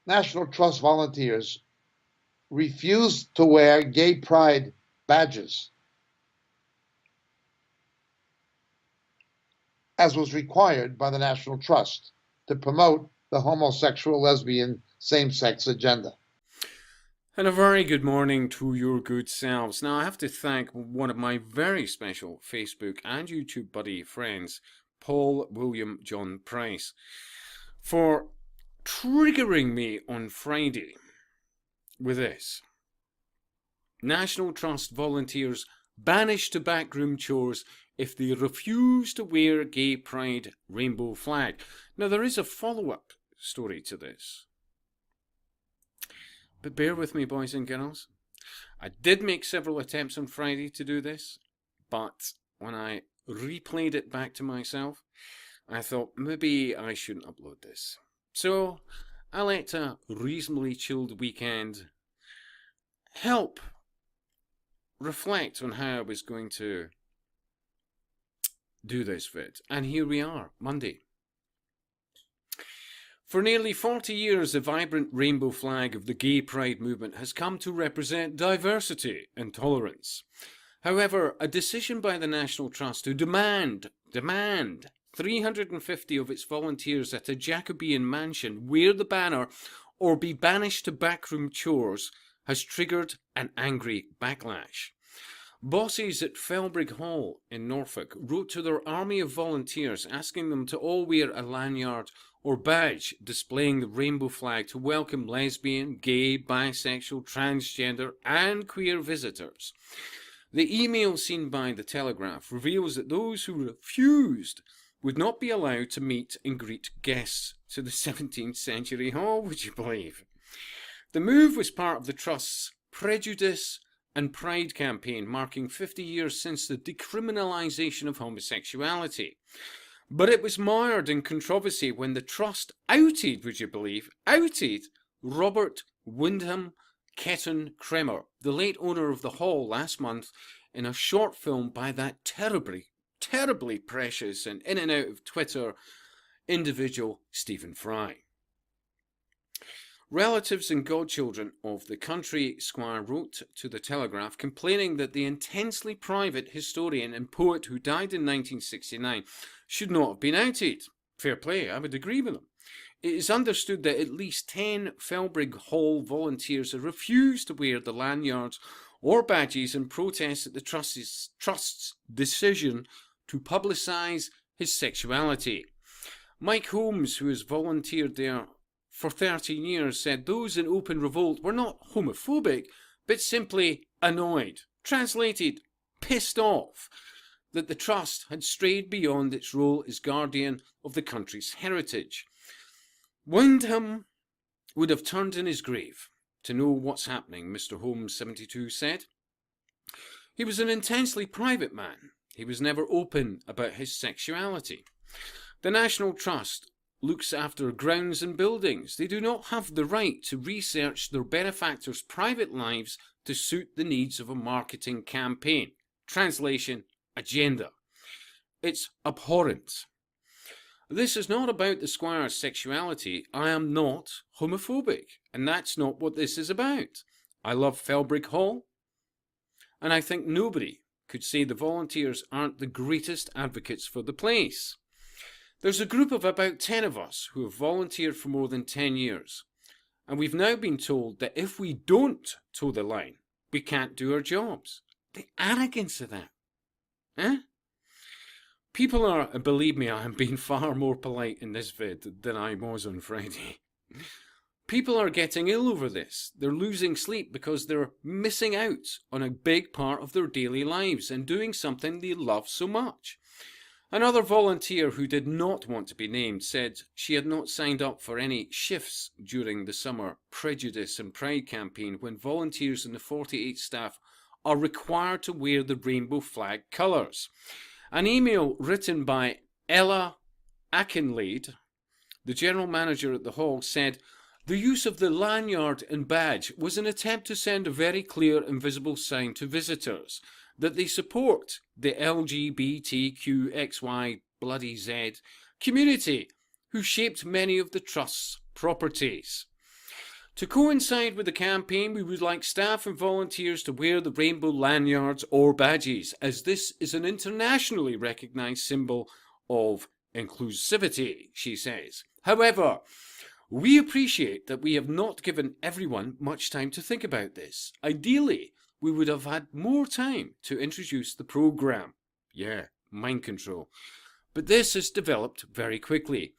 D: National Trust volunteers refused to wear gay pride badges, as was required by the National Trust, to promote the homosexual, lesbian, same-sex agenda.
S: And a very good morning to your good selves. Now, I have to thank one of my very special Facebook and YouTube buddy friends, Paul William John Price, for triggering me on Friday with this. National Trust volunteers banished to backroom chores if they refuse to wear gay pride rainbow flag. Now, there is a follow-up story to this. But bear with me, boys and girls. I did make several attempts on Friday to do this, but when I replayed it back to myself, I thought maybe I shouldn't upload this. So I let a reasonably chilled weekend help reflect on how I was going to do this vid. And here we are, Monday. For nearly 40 years, the vibrant rainbow flag of the gay pride movement has come to represent diversity and tolerance. However, a decision by the National Trust to demand 350 of its volunteers at a Jacobean mansion wear the banner or be banished to backroom chores has triggered an angry backlash. Bosses at Felbrigg Hall in Norfolk wrote to their army of volunteers asking them to all wear a lanyard or badge displaying the rainbow flag to welcome lesbian, gay, bisexual, transgender and queer visitors. The email seen by The Telegraph reveals that those who refused would not be allowed to meet and greet guests to the 17th century hall, would you believe? The move was part of the Trust's Prejudice and Pride campaign, marking 50 years since the decriminalisation of homosexuality. But it was mired in controversy when the Trust outed, would you believe, Robert Wyndham Ketton Kremer, the late owner of the hall, last month in a short film by that terribly precious and in and out of Twitter individual Stephen Fry. Relatives and godchildren of the country squire wrote to the Telegraph complaining that the intensely private historian and poet who died in 1969 should not have been outed. Fair play, I would agree with them. It is understood that at least 10 Felbrigg Hall volunteers have refused to wear the lanyards or badges in protest at the Trust's decision to publicise his sexuality. Mike Holmes, who has volunteered there for 13 years, said those in open revolt were not homophobic, but simply annoyed, translated, pissed off, that the Trust had strayed beyond its role as guardian of the country's heritage. Wyndham would have turned in his grave to know what's happening, Mr. Holmes, 72, said. He was an intensely private man. He was never open about his sexuality. The National Trust looks after grounds and buildings. They do not have the right to research their benefactors' private lives to suit the needs of a marketing campaign. Translation, agenda. It's abhorrent. This is not about the squire's sexuality. I am not homophobic, and that's not what this is about. I love Felbrigg Hall, and I think nobody could say the volunteers aren't the greatest advocates for the place. There's a group of about 10 of us who have volunteered for more than 10 years, and we've now been told that if we don't toe the line, we can't do our jobs. The arrogance of that. Eh? People are, believe me, I am being far more polite in this vid than I was on Friday. People are getting ill over this. They're losing sleep because they're missing out on a big part of their daily lives and doing something they love so much. Another volunteer who did not want to be named said she had not signed up for any shifts during the summer Prejudice and Pride campaign when volunteers and the 48 staff are required to wear the rainbow flag colours. An email written by Ella Akinlade, the general manager at the hall, said, "The use of the lanyard and badge was an attempt to send a very clear and visible sign to visitors that they support the LGBTQXY bloody Z community who shaped many of the Trust's properties. To coincide with the campaign, we would like staff and volunteers to wear the rainbow lanyards or badges, as this is an internationally recognised symbol of inclusivity," she says. However, we appreciate that we have not given everyone much time to think about this. Ideally, we would have had more time to introduce the programme. Yeah, mind control. But this has developed very quickly.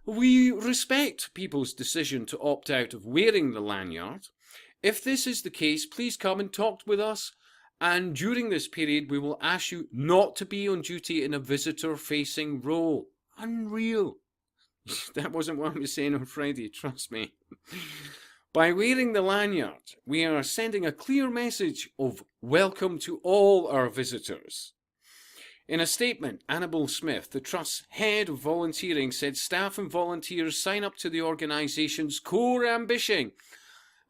S: We respect people's decision to opt out of wearing the lanyard. If this is the case, please come and talk with us. And during this period, we will ask you not to be on duty in a visitor-facing role. Unreal. That wasn't what I was saying on Friday, trust me. By wearing the lanyard, we are sending a clear message of welcome to all our visitors. In a statement, Annabel Smith, the Trust's head of volunteering, said staff and volunteers sign up to the organisation's core ambition,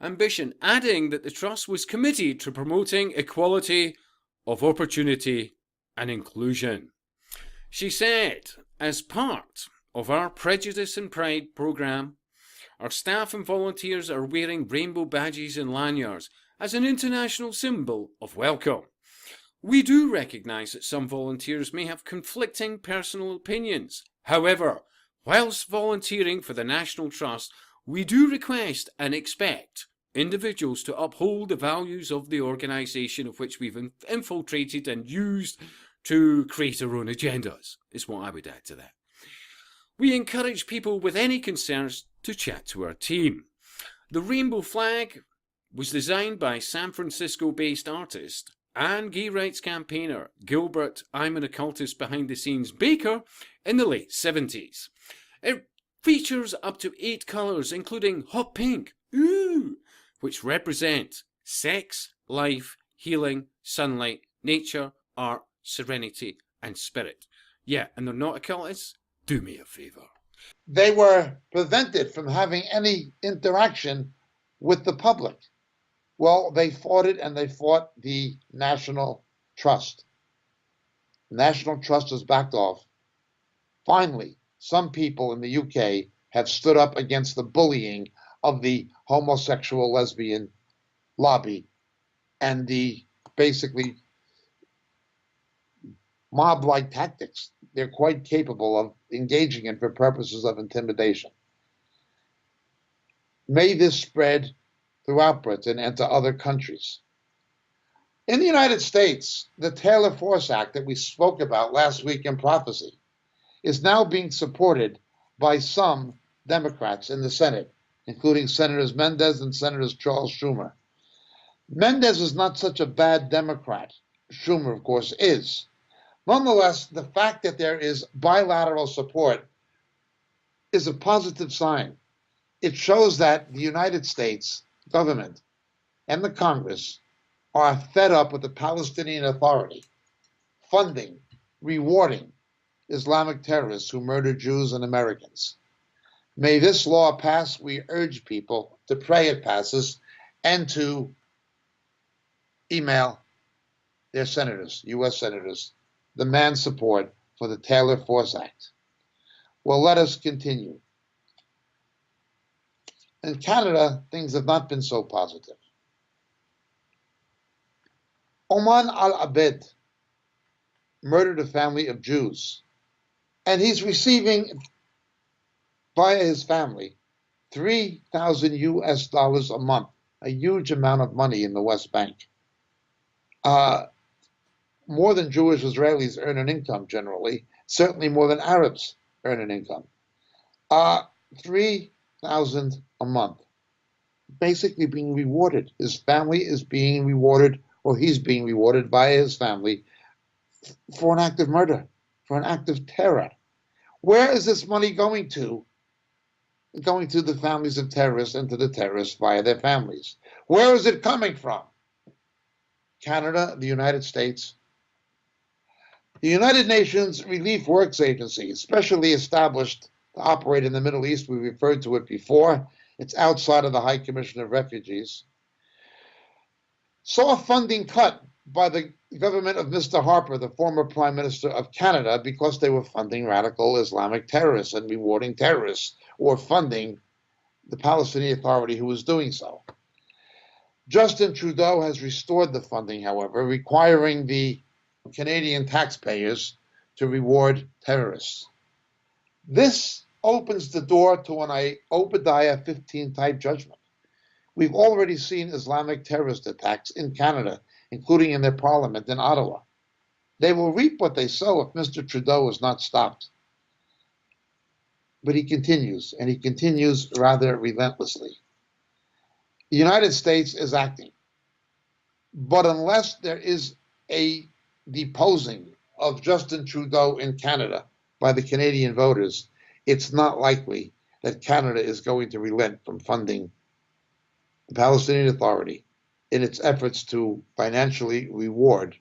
S: adding that the Trust was committed to promoting equality of opportunity and inclusion. She said, as part of our Prejudice and Pride programme, our staff and volunteers are wearing rainbow badges and lanyards as an international symbol of welcome. We do recognise that some volunteers may have conflicting personal opinions. However, whilst volunteering for the National Trust, we do request and expect individuals to uphold the values of the organisation of which we've infiltrated and used to create our own agendas, is what I would add to that. We encourage people with any concerns to chat to our team. The rainbow flag was designed by San Francisco-based artist and gay rights campaigner Gilbert I'm an Occultist Behind the Scenes Baker in the late 70s. It features up to 8 colours, including hot pink, ooh, which represent sex, life, healing, sunlight, nature, art, serenity, and spirit. Yeah, and they're not occultists? Do me a favour.
D: They were prevented from having any interaction with the public. Well, they fought it, and they fought the National Trust. The National Trust has backed off. Finally, some people in the UK have stood up against the bullying of the homosexual lesbian lobby and the basically mob-like tactics they're quite capable of engaging in for purposes of intimidation. May this spread throughout Britain and to other countries. In the United States, the Taylor Force Act that we spoke about last week in Prophecy is now being supported by some Democrats in the Senate, including Senators Mendez and Senators Charles Schumer. Mendez is not such a bad Democrat. Schumer, of course, is. Nonetheless, the fact that there is bilateral support is a positive sign. It shows that the United States government and the Congress are fed up with the Palestinian Authority funding, rewarding Islamic terrorists who murder Jews and Americans. May this law pass. We urge people to pray it passes and to email their senators, U.S. senators, demand support for the Taylor Force Act. Well, let us continue. In Canada, things have not been so positive. Oman al-Abed murdered a family of Jews, and he's receiving, via his family, $3,000 US a month, a huge amount of money in the West Bank. More than Jewish Israelis earn an income generally, certainly more than Arabs earn an income. $3,000 a month, basically being rewarded. His family is being rewarded, or he's being rewarded by his family for an act of murder, for an act of terror. Where is this money going to? Going to the families of terrorists and to the terrorists via their families. Where is it coming from? Canada, the United States. The United Nations Relief Works Agency, specially established to operate in the Middle East, we referred to it before. It's outside of the High Commission of Refugees. Saw funding cut by the government of Mr. Harper, the former Prime Minister of Canada, because they were funding radical Islamic terrorists and rewarding terrorists, or funding the Palestinian Authority who was doing so. Justin Trudeau has restored the funding, however, requiring the Canadian taxpayers to reward terrorists. This opens the door to an Obadiah 15 type judgment. We've already seen Islamic terrorist attacks in Canada, including in their parliament in Ottawa. They will reap what they sow if Mr. Trudeau is not stopped. But he continues, and he continues rather relentlessly. The United States is acting. But unless there is a deposing of Justin Trudeau in Canada by the Canadian voters, it's not likely that Canada is going to relent from funding the Palestinian Authority in its efforts to financially reward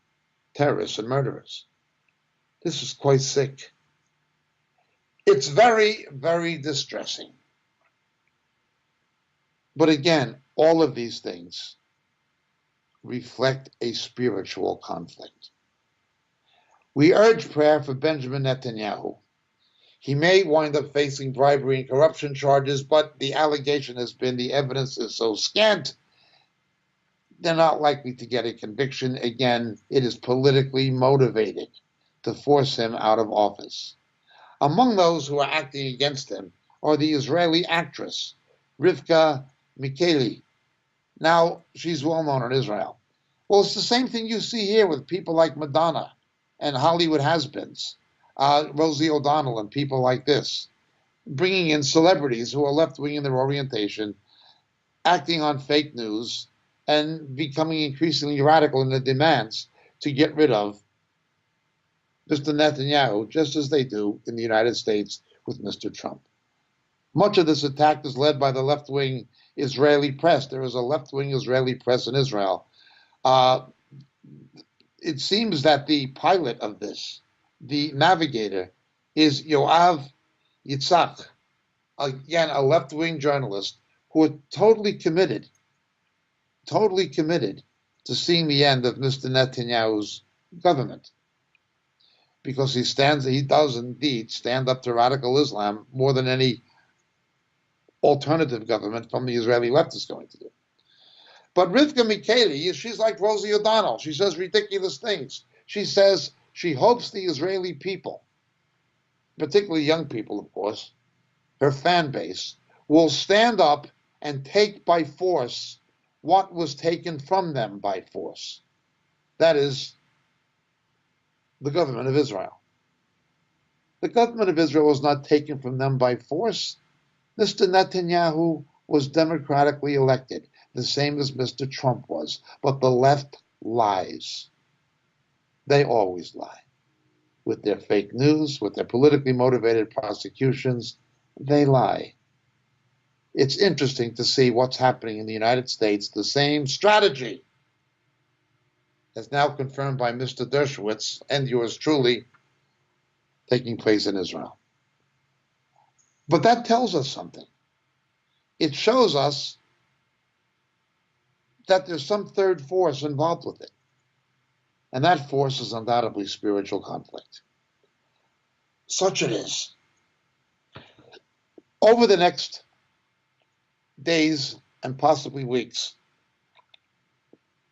D: terrorists and murderers. This is quite sick. It's very, very distressing. But again, all of these things reflect a spiritual conflict. We urge prayer for Benjamin Netanyahu. He may wind up facing bribery and corruption charges, but the allegation has been the evidence is so scant, they're not likely to get a conviction. Again, it is politically motivated to force him out of office. Among those who are acting against him are the Israeli actress, Rivka Mikeli. Now, she's well known in Israel. Well, it's the same thing you see here with people like Madonna and Hollywood has-beens, Rosie O'Donnell and people like this, bringing in celebrities who are left-wing in their orientation, acting on fake news, and becoming increasingly radical in their demands to get rid of Mr. Netanyahu, just as they do in the United States with Mr. Trump. Much of this attack is led by the left-wing Israeli press. There is a left-wing Israeli press in Israel. It seems that the pilot of this, the navigator, is Yoav Yitzhak, again, a left-wing journalist who are totally committed to seeing the end of Mr. Netanyahu's government. Because he does indeed stand up to radical Islam more than any alternative government from the Israeli left is going to do. But Rivka Mikeli, she's like Rosie O'Donnell. She says ridiculous things. She says she hopes the Israeli people, particularly young people, of course, her fan base, will stand up and take by force what was taken from them by force. That is, the government of Israel. The government of Israel was not taken from them by force. Mr. Netanyahu was democratically elected, the same as Mr. Trump was. But the left lies. They always lie. With their fake news, with their politically motivated prosecutions, they lie. It's interesting to see what's happening in the United States. The same strategy as now confirmed by Mr. Dershowitz and yours truly, taking place in Israel. But that tells us something. It shows us that there's some third force involved with it. And that force is undoubtedly spiritual conflict. Such it is. Over the next days and possibly weeks,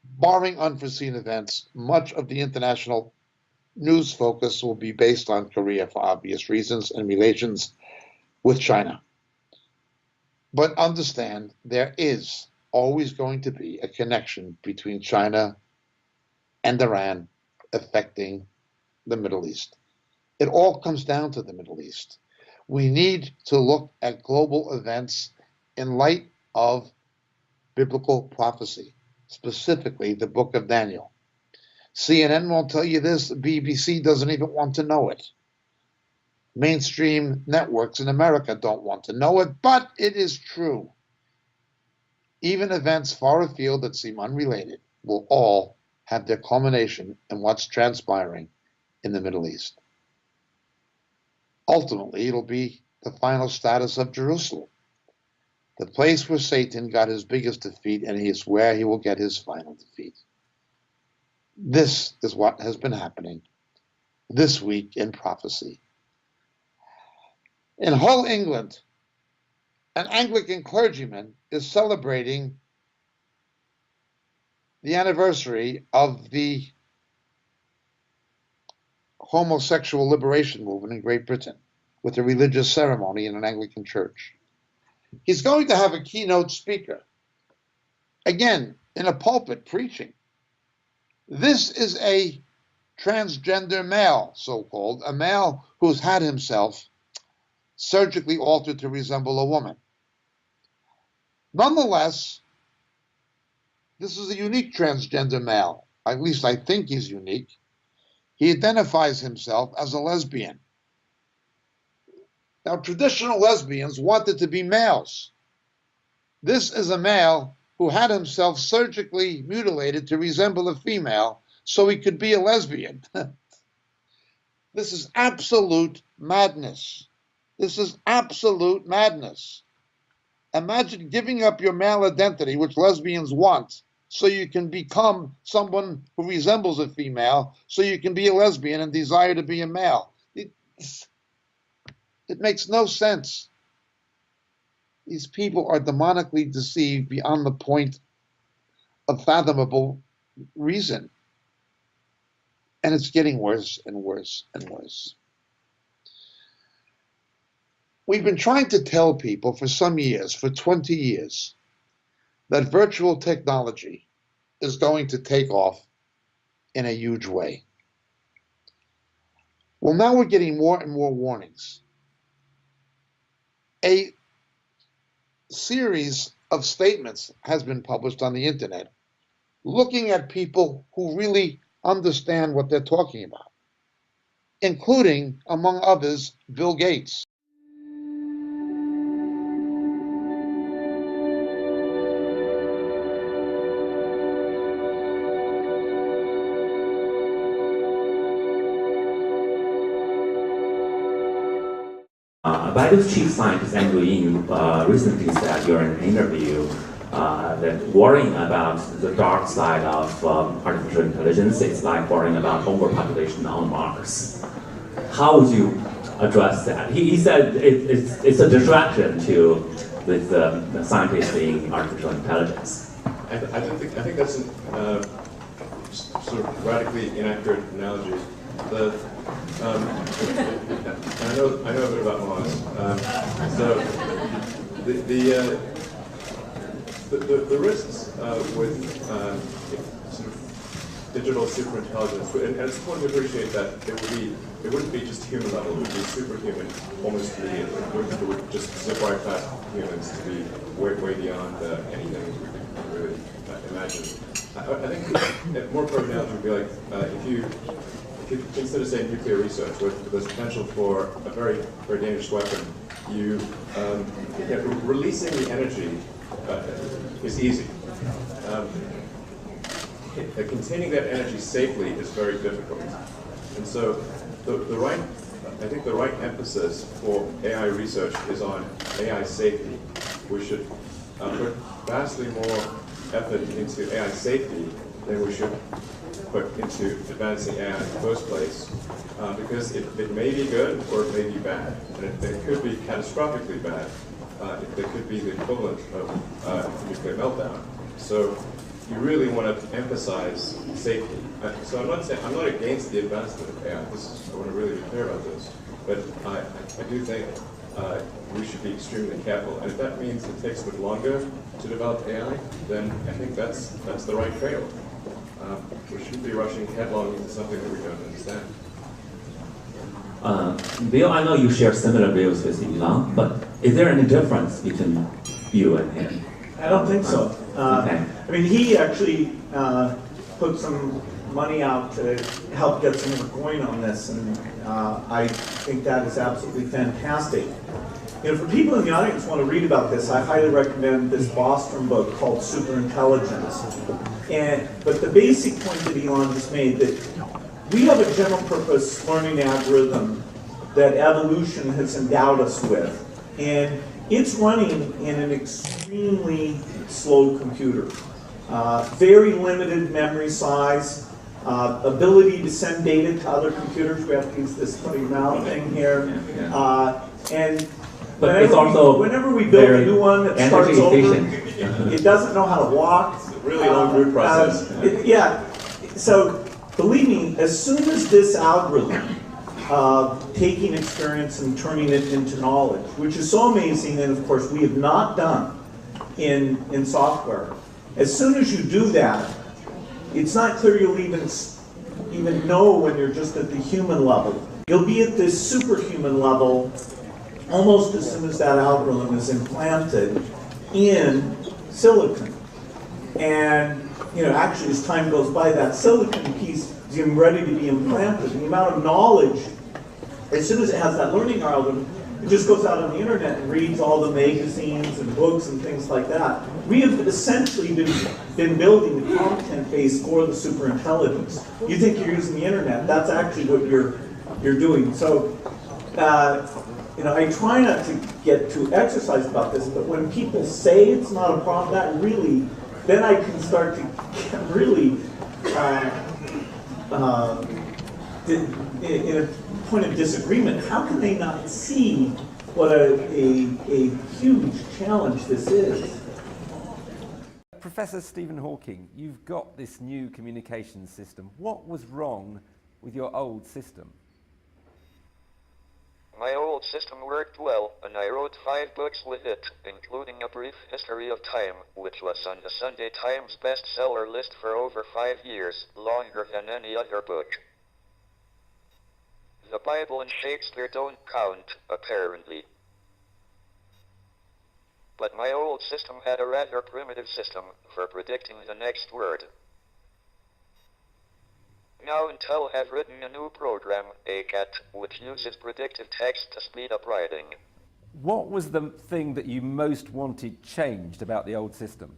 D: barring unforeseen events, much of the international news focus will be based on Korea for obvious reasons and relations with China. But understand, there is always going to be a connection between China and Iran affecting the Middle East. It all comes down to the Middle East. We need to look at global events in light of biblical prophecy, specifically the book of Daniel. CNN won't tell you this. The BBC doesn't even want to know it. Mainstream networks in America don't want to know it, but it is true. Even events far afield that seem unrelated will all have their culmination in what's transpiring in the Middle East. Ultimately, it'll be the final status of Jerusalem, the place where Satan got his biggest defeat, and is where he will get his final defeat. This is what has been happening this week in prophecy. In Hull, England, an Anglican clergyman is celebrating the anniversary of the homosexual liberation movement in Great Britain with a religious ceremony in an Anglican church. He's going to have a keynote speaker, again, in a pulpit preaching. This is a transgender male, so-called, a male who's had himself surgically altered to resemble a woman. Nonetheless, this is a unique transgender male. At least I think he's unique. He identifies himself as a lesbian. Now, traditional lesbians wanted to be males. This is a male who had himself surgically mutilated to resemble a female so he could be a lesbian. This is absolute madness. This is absolute madness. Imagine giving up your male identity, which lesbians want, so you can become someone who resembles a female, so you can be a lesbian and desire to be a male. It makes no sense. These people are demonically deceived beyond the point of fathomable reason. And it's getting worse and worse and worse. We've been trying to tell people for some years, for 20 years, that virtual technology is going to take off in a huge way. Well, now we're getting more and more warnings. A series of statements has been published on the internet looking at people who really understand what they're talking about, including, among others, Bill Gates.
T: Baidu's chief scientist Andrew Ng recently said during an interview that worrying about the dark side of artificial intelligence is like worrying about overpopulation on Mars. How would you address that? He said it's a distraction to with the scientists in artificial intelligence.
U: I think that's a sort of radically inaccurate analogy. I know a bit about Mars. So the risks with sort of digital superintelligence, and it's important to appreciate that it wouldn't be just human level; it would be superhuman almost immediately. It would just zip right past humans to be way beyond anything we could really imagine. I think a more appropriate analogy would be like if you consider, say, nuclear research, where there's potential for a very dangerous weapon, releasing the energy is easy. Containing that energy safely is very difficult. And so I think the right emphasis for AI research is on AI safety. We should put vastly more effort into AI safety than we should put into advancing AI in the first place, because it may be good or it may be bad, and it could be catastrophically bad. It could be the equivalent of nuclear meltdown. So you really want to emphasize safety. So I'm not against the advancement of AI. I want to really be clear about this, but I do think we should be extremely careful. And if that means it takes a bit longer to develop AI, then I think that's the right trade-off. We shouldn't be rushing headlong into something that we don't understand.
T: Bill, I know you share similar views with Elon, but is there any difference between you and him?
V: I don't think so.
T: Okay.
V: I mean, he actually put some money out to help get some work going on this, and I think that is absolutely fantastic. You know, for people in the audience who want to read about this, I highly recommend this Bostrom book called Superintelligence. But the basic point that Elon just made, that we have a general purpose learning algorithm that evolution has endowed us with. And it's running in an extremely slow computer. Very limited memory size, ability to send data to other computers. We have to use this funny mouth thing here.
T: But it's also
V: whenever we build a new one that starts over, it doesn't know how to walk.
U: It's a really long root process.
V: So believe me, as soon as this algorithm, taking experience and turning it into knowledge, which is so amazing, and of course we have not done in software, as soon as you do that, it's not clear you'll even know when you're just at the human level. You'll be at this superhuman level almost as soon as that algorithm is implanted in silicon. And actually, as time goes by, that silicon piece is getting ready to be implanted. The amount of knowledge, as soon as it has that learning algorithm, it just goes out on the internet and reads all the magazines and books and things like that. We have essentially been building the content base for the superintelligence. You think you're using the internet, that's actually what you're doing. So, I try not to get too exercised about this, but when people say it's not a problem, that really, then I can start to get really in a point of disagreement. How can they not see what a huge challenge this is?
W: Professor Stephen Hawking, you've got this new communications system. What was wrong with your old system?
X: My old system worked well, and I wrote 5 books with it, including A Brief History of Time, which was on the Sunday Times bestseller list for over 5 years, longer than any other book. The Bible and Shakespeare don't count, apparently. But my old system had a rather primitive system for predicting the next word. Now Intel have written a new program, ACAT, which uses predictive text to speed up writing.
W: What was the thing that you most wanted changed about the old system?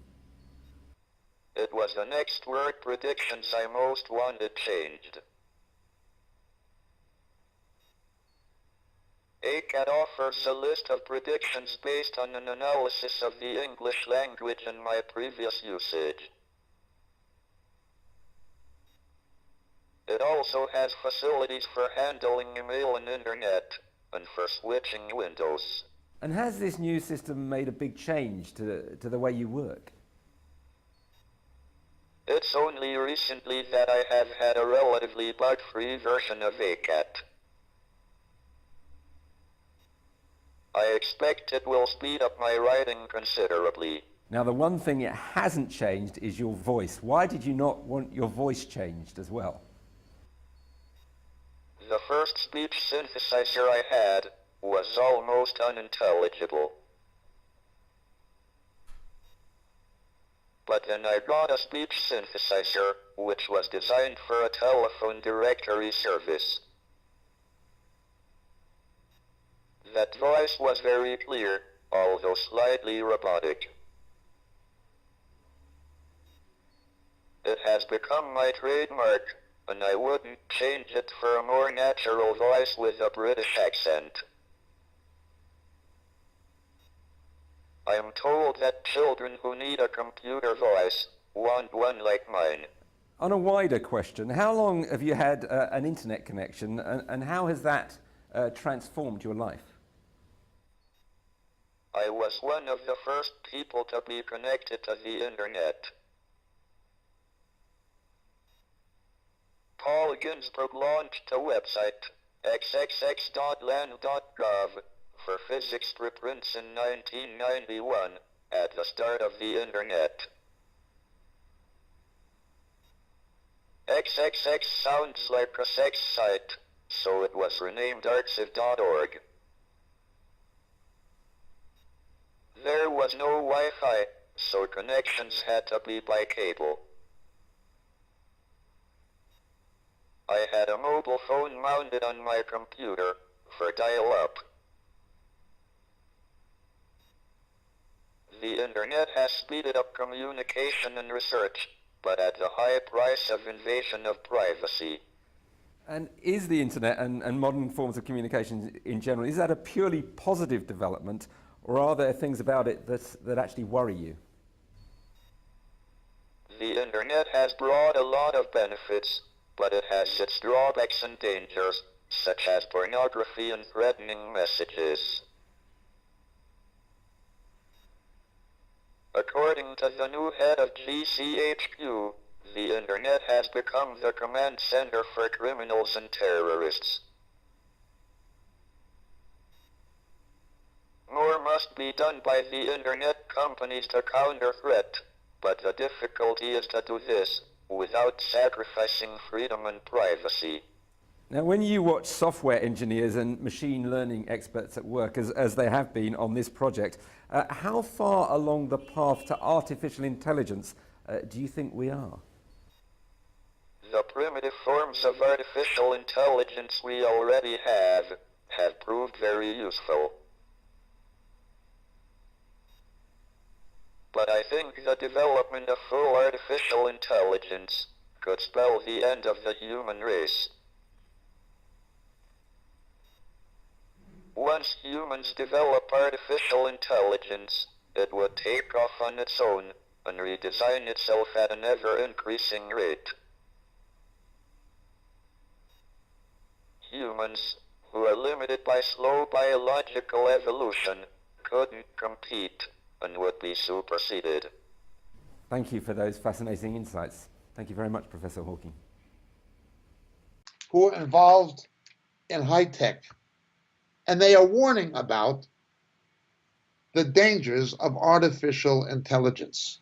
X: It was the next word predictions I most wanted changed. ACAT offers a list of predictions based on an analysis of the English language and my previous usage. It also has facilities for handling email and internet, and for switching windows.
W: And has this new system made a big change to the way you work?
X: It's only recently that I have had a relatively bug-free version of ACAT. I expect it will speed up my writing considerably.
W: Now, the one thing it hasn't changed is your voice. Why did you not want your voice changed as well?
X: The first speech synthesizer I had was almost unintelligible. But then I got a speech synthesizer, which was designed for a telephone directory service. That voice was very clear, although slightly robotic. It has become my trademark, and I wouldn't change it for a more natural voice with a British accent. I am told that children who need a computer voice want one like mine.
W: On a wider question, how long have you had an internet connection, and how has that transformed your life?
X: I was one of the first people to be connected to the internet. Paul Ginsburg launched a website, xxx.land.gov, for physics preprints in 1991, at the start of the internet. XXX sounds like a sex site, so it was renamed arxiv.org. There was no Wi-Fi, so connections had to be by cable. I had a mobile phone mounted on my computer for dial-up. The internet has speeded up communication and research, but at the high price of invasion of privacy.
W: And is the internet and modern forms of communication in general, is that a purely positive development, or are there things about it that actually worry you?
X: The internet has brought a lot of benefits, but it has its drawbacks and dangers, such as pornography and threatening messages. According to the new head of GCHQ, the internet has become the command center for criminals and terrorists. More must be done by the internet companies to counter threat, but the difficulty is to do this without sacrificing freedom and privacy.
W: Now, when you watch software engineers and machine learning experts at work, as they have been on this project, how far along the path to artificial intelligence do you think we are?
X: The primitive forms of artificial intelligence we already have proved very useful. But I think the development of full artificial intelligence could spell the end of the human race. Once humans develop artificial intelligence, it would take off on its own and redesign itself at an ever-increasing rate. Humans, who are limited by slow biological evolution, couldn't compete and would be superseded.
W: Thank you for those fascinating insights. Thank you very much, Professor Hawking.
D: Who are involved in high tech, and they are warning about the dangers of artificial intelligence.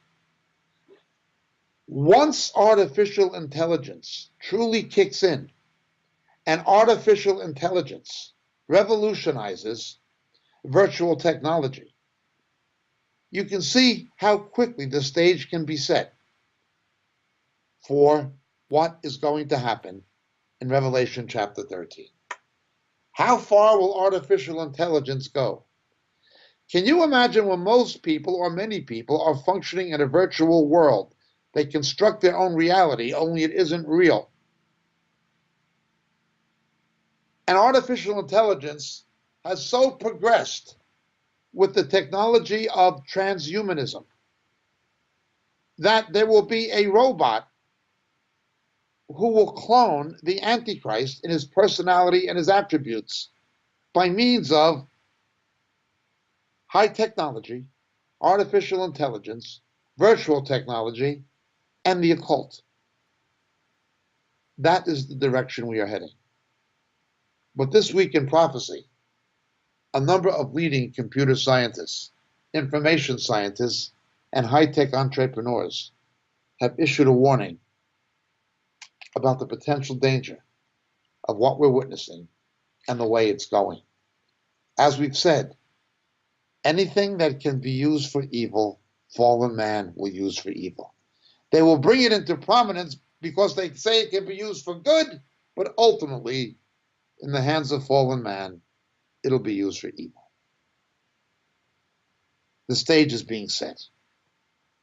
D: Once artificial intelligence truly kicks in, and artificial intelligence revolutionizes virtual technology, you can see how quickly the stage can be set for what is going to happen in Revelation chapter 13. How far will artificial intelligence go? Can you imagine when most people, or many people, are functioning in a virtual world? They construct their own reality, only it isn't real. And artificial intelligence has so progressed with the technology of transhumanism that there will be a robot who will clone the Antichrist in his personality and his attributes by means of high technology, artificial intelligence, virtual technology, and the occult. That is the direction we are heading. But this week in prophecy, a number of leading computer scientists, information scientists, and high-tech entrepreneurs have issued a warning about the potential danger of what we're witnessing and the way it's going. As we've said, anything that can be used for evil, fallen man will use for evil. They will bring it into prominence because they say it can be used for good, but ultimately, in the hands of fallen man, it'll be used for evil. The stage is being set.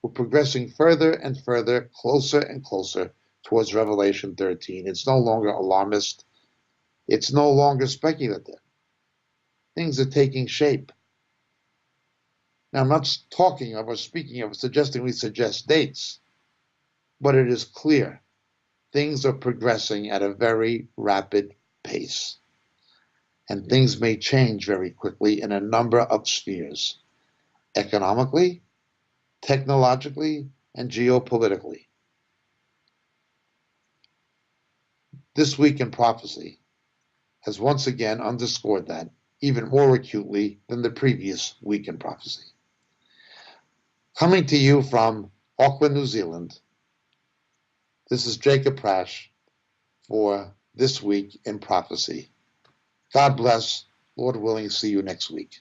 D: We're progressing further and further, closer and closer towards Revelation 13. It's no longer alarmist. It's no longer speculative. Things are taking shape. Now, I'm not talking of or speaking of, suggesting we suggest dates, but it is clear things are progressing at a very rapid pace. And things may change very quickly in a number of spheres, economically, technologically, and geopolitically. This week in prophecy has once again underscored that even more acutely than the previous week in prophecy. Coming to you from Aukland, New Zealand, this is Jacob Prasch for This Week in Prophecy. God bless. Lord willing, see you next week.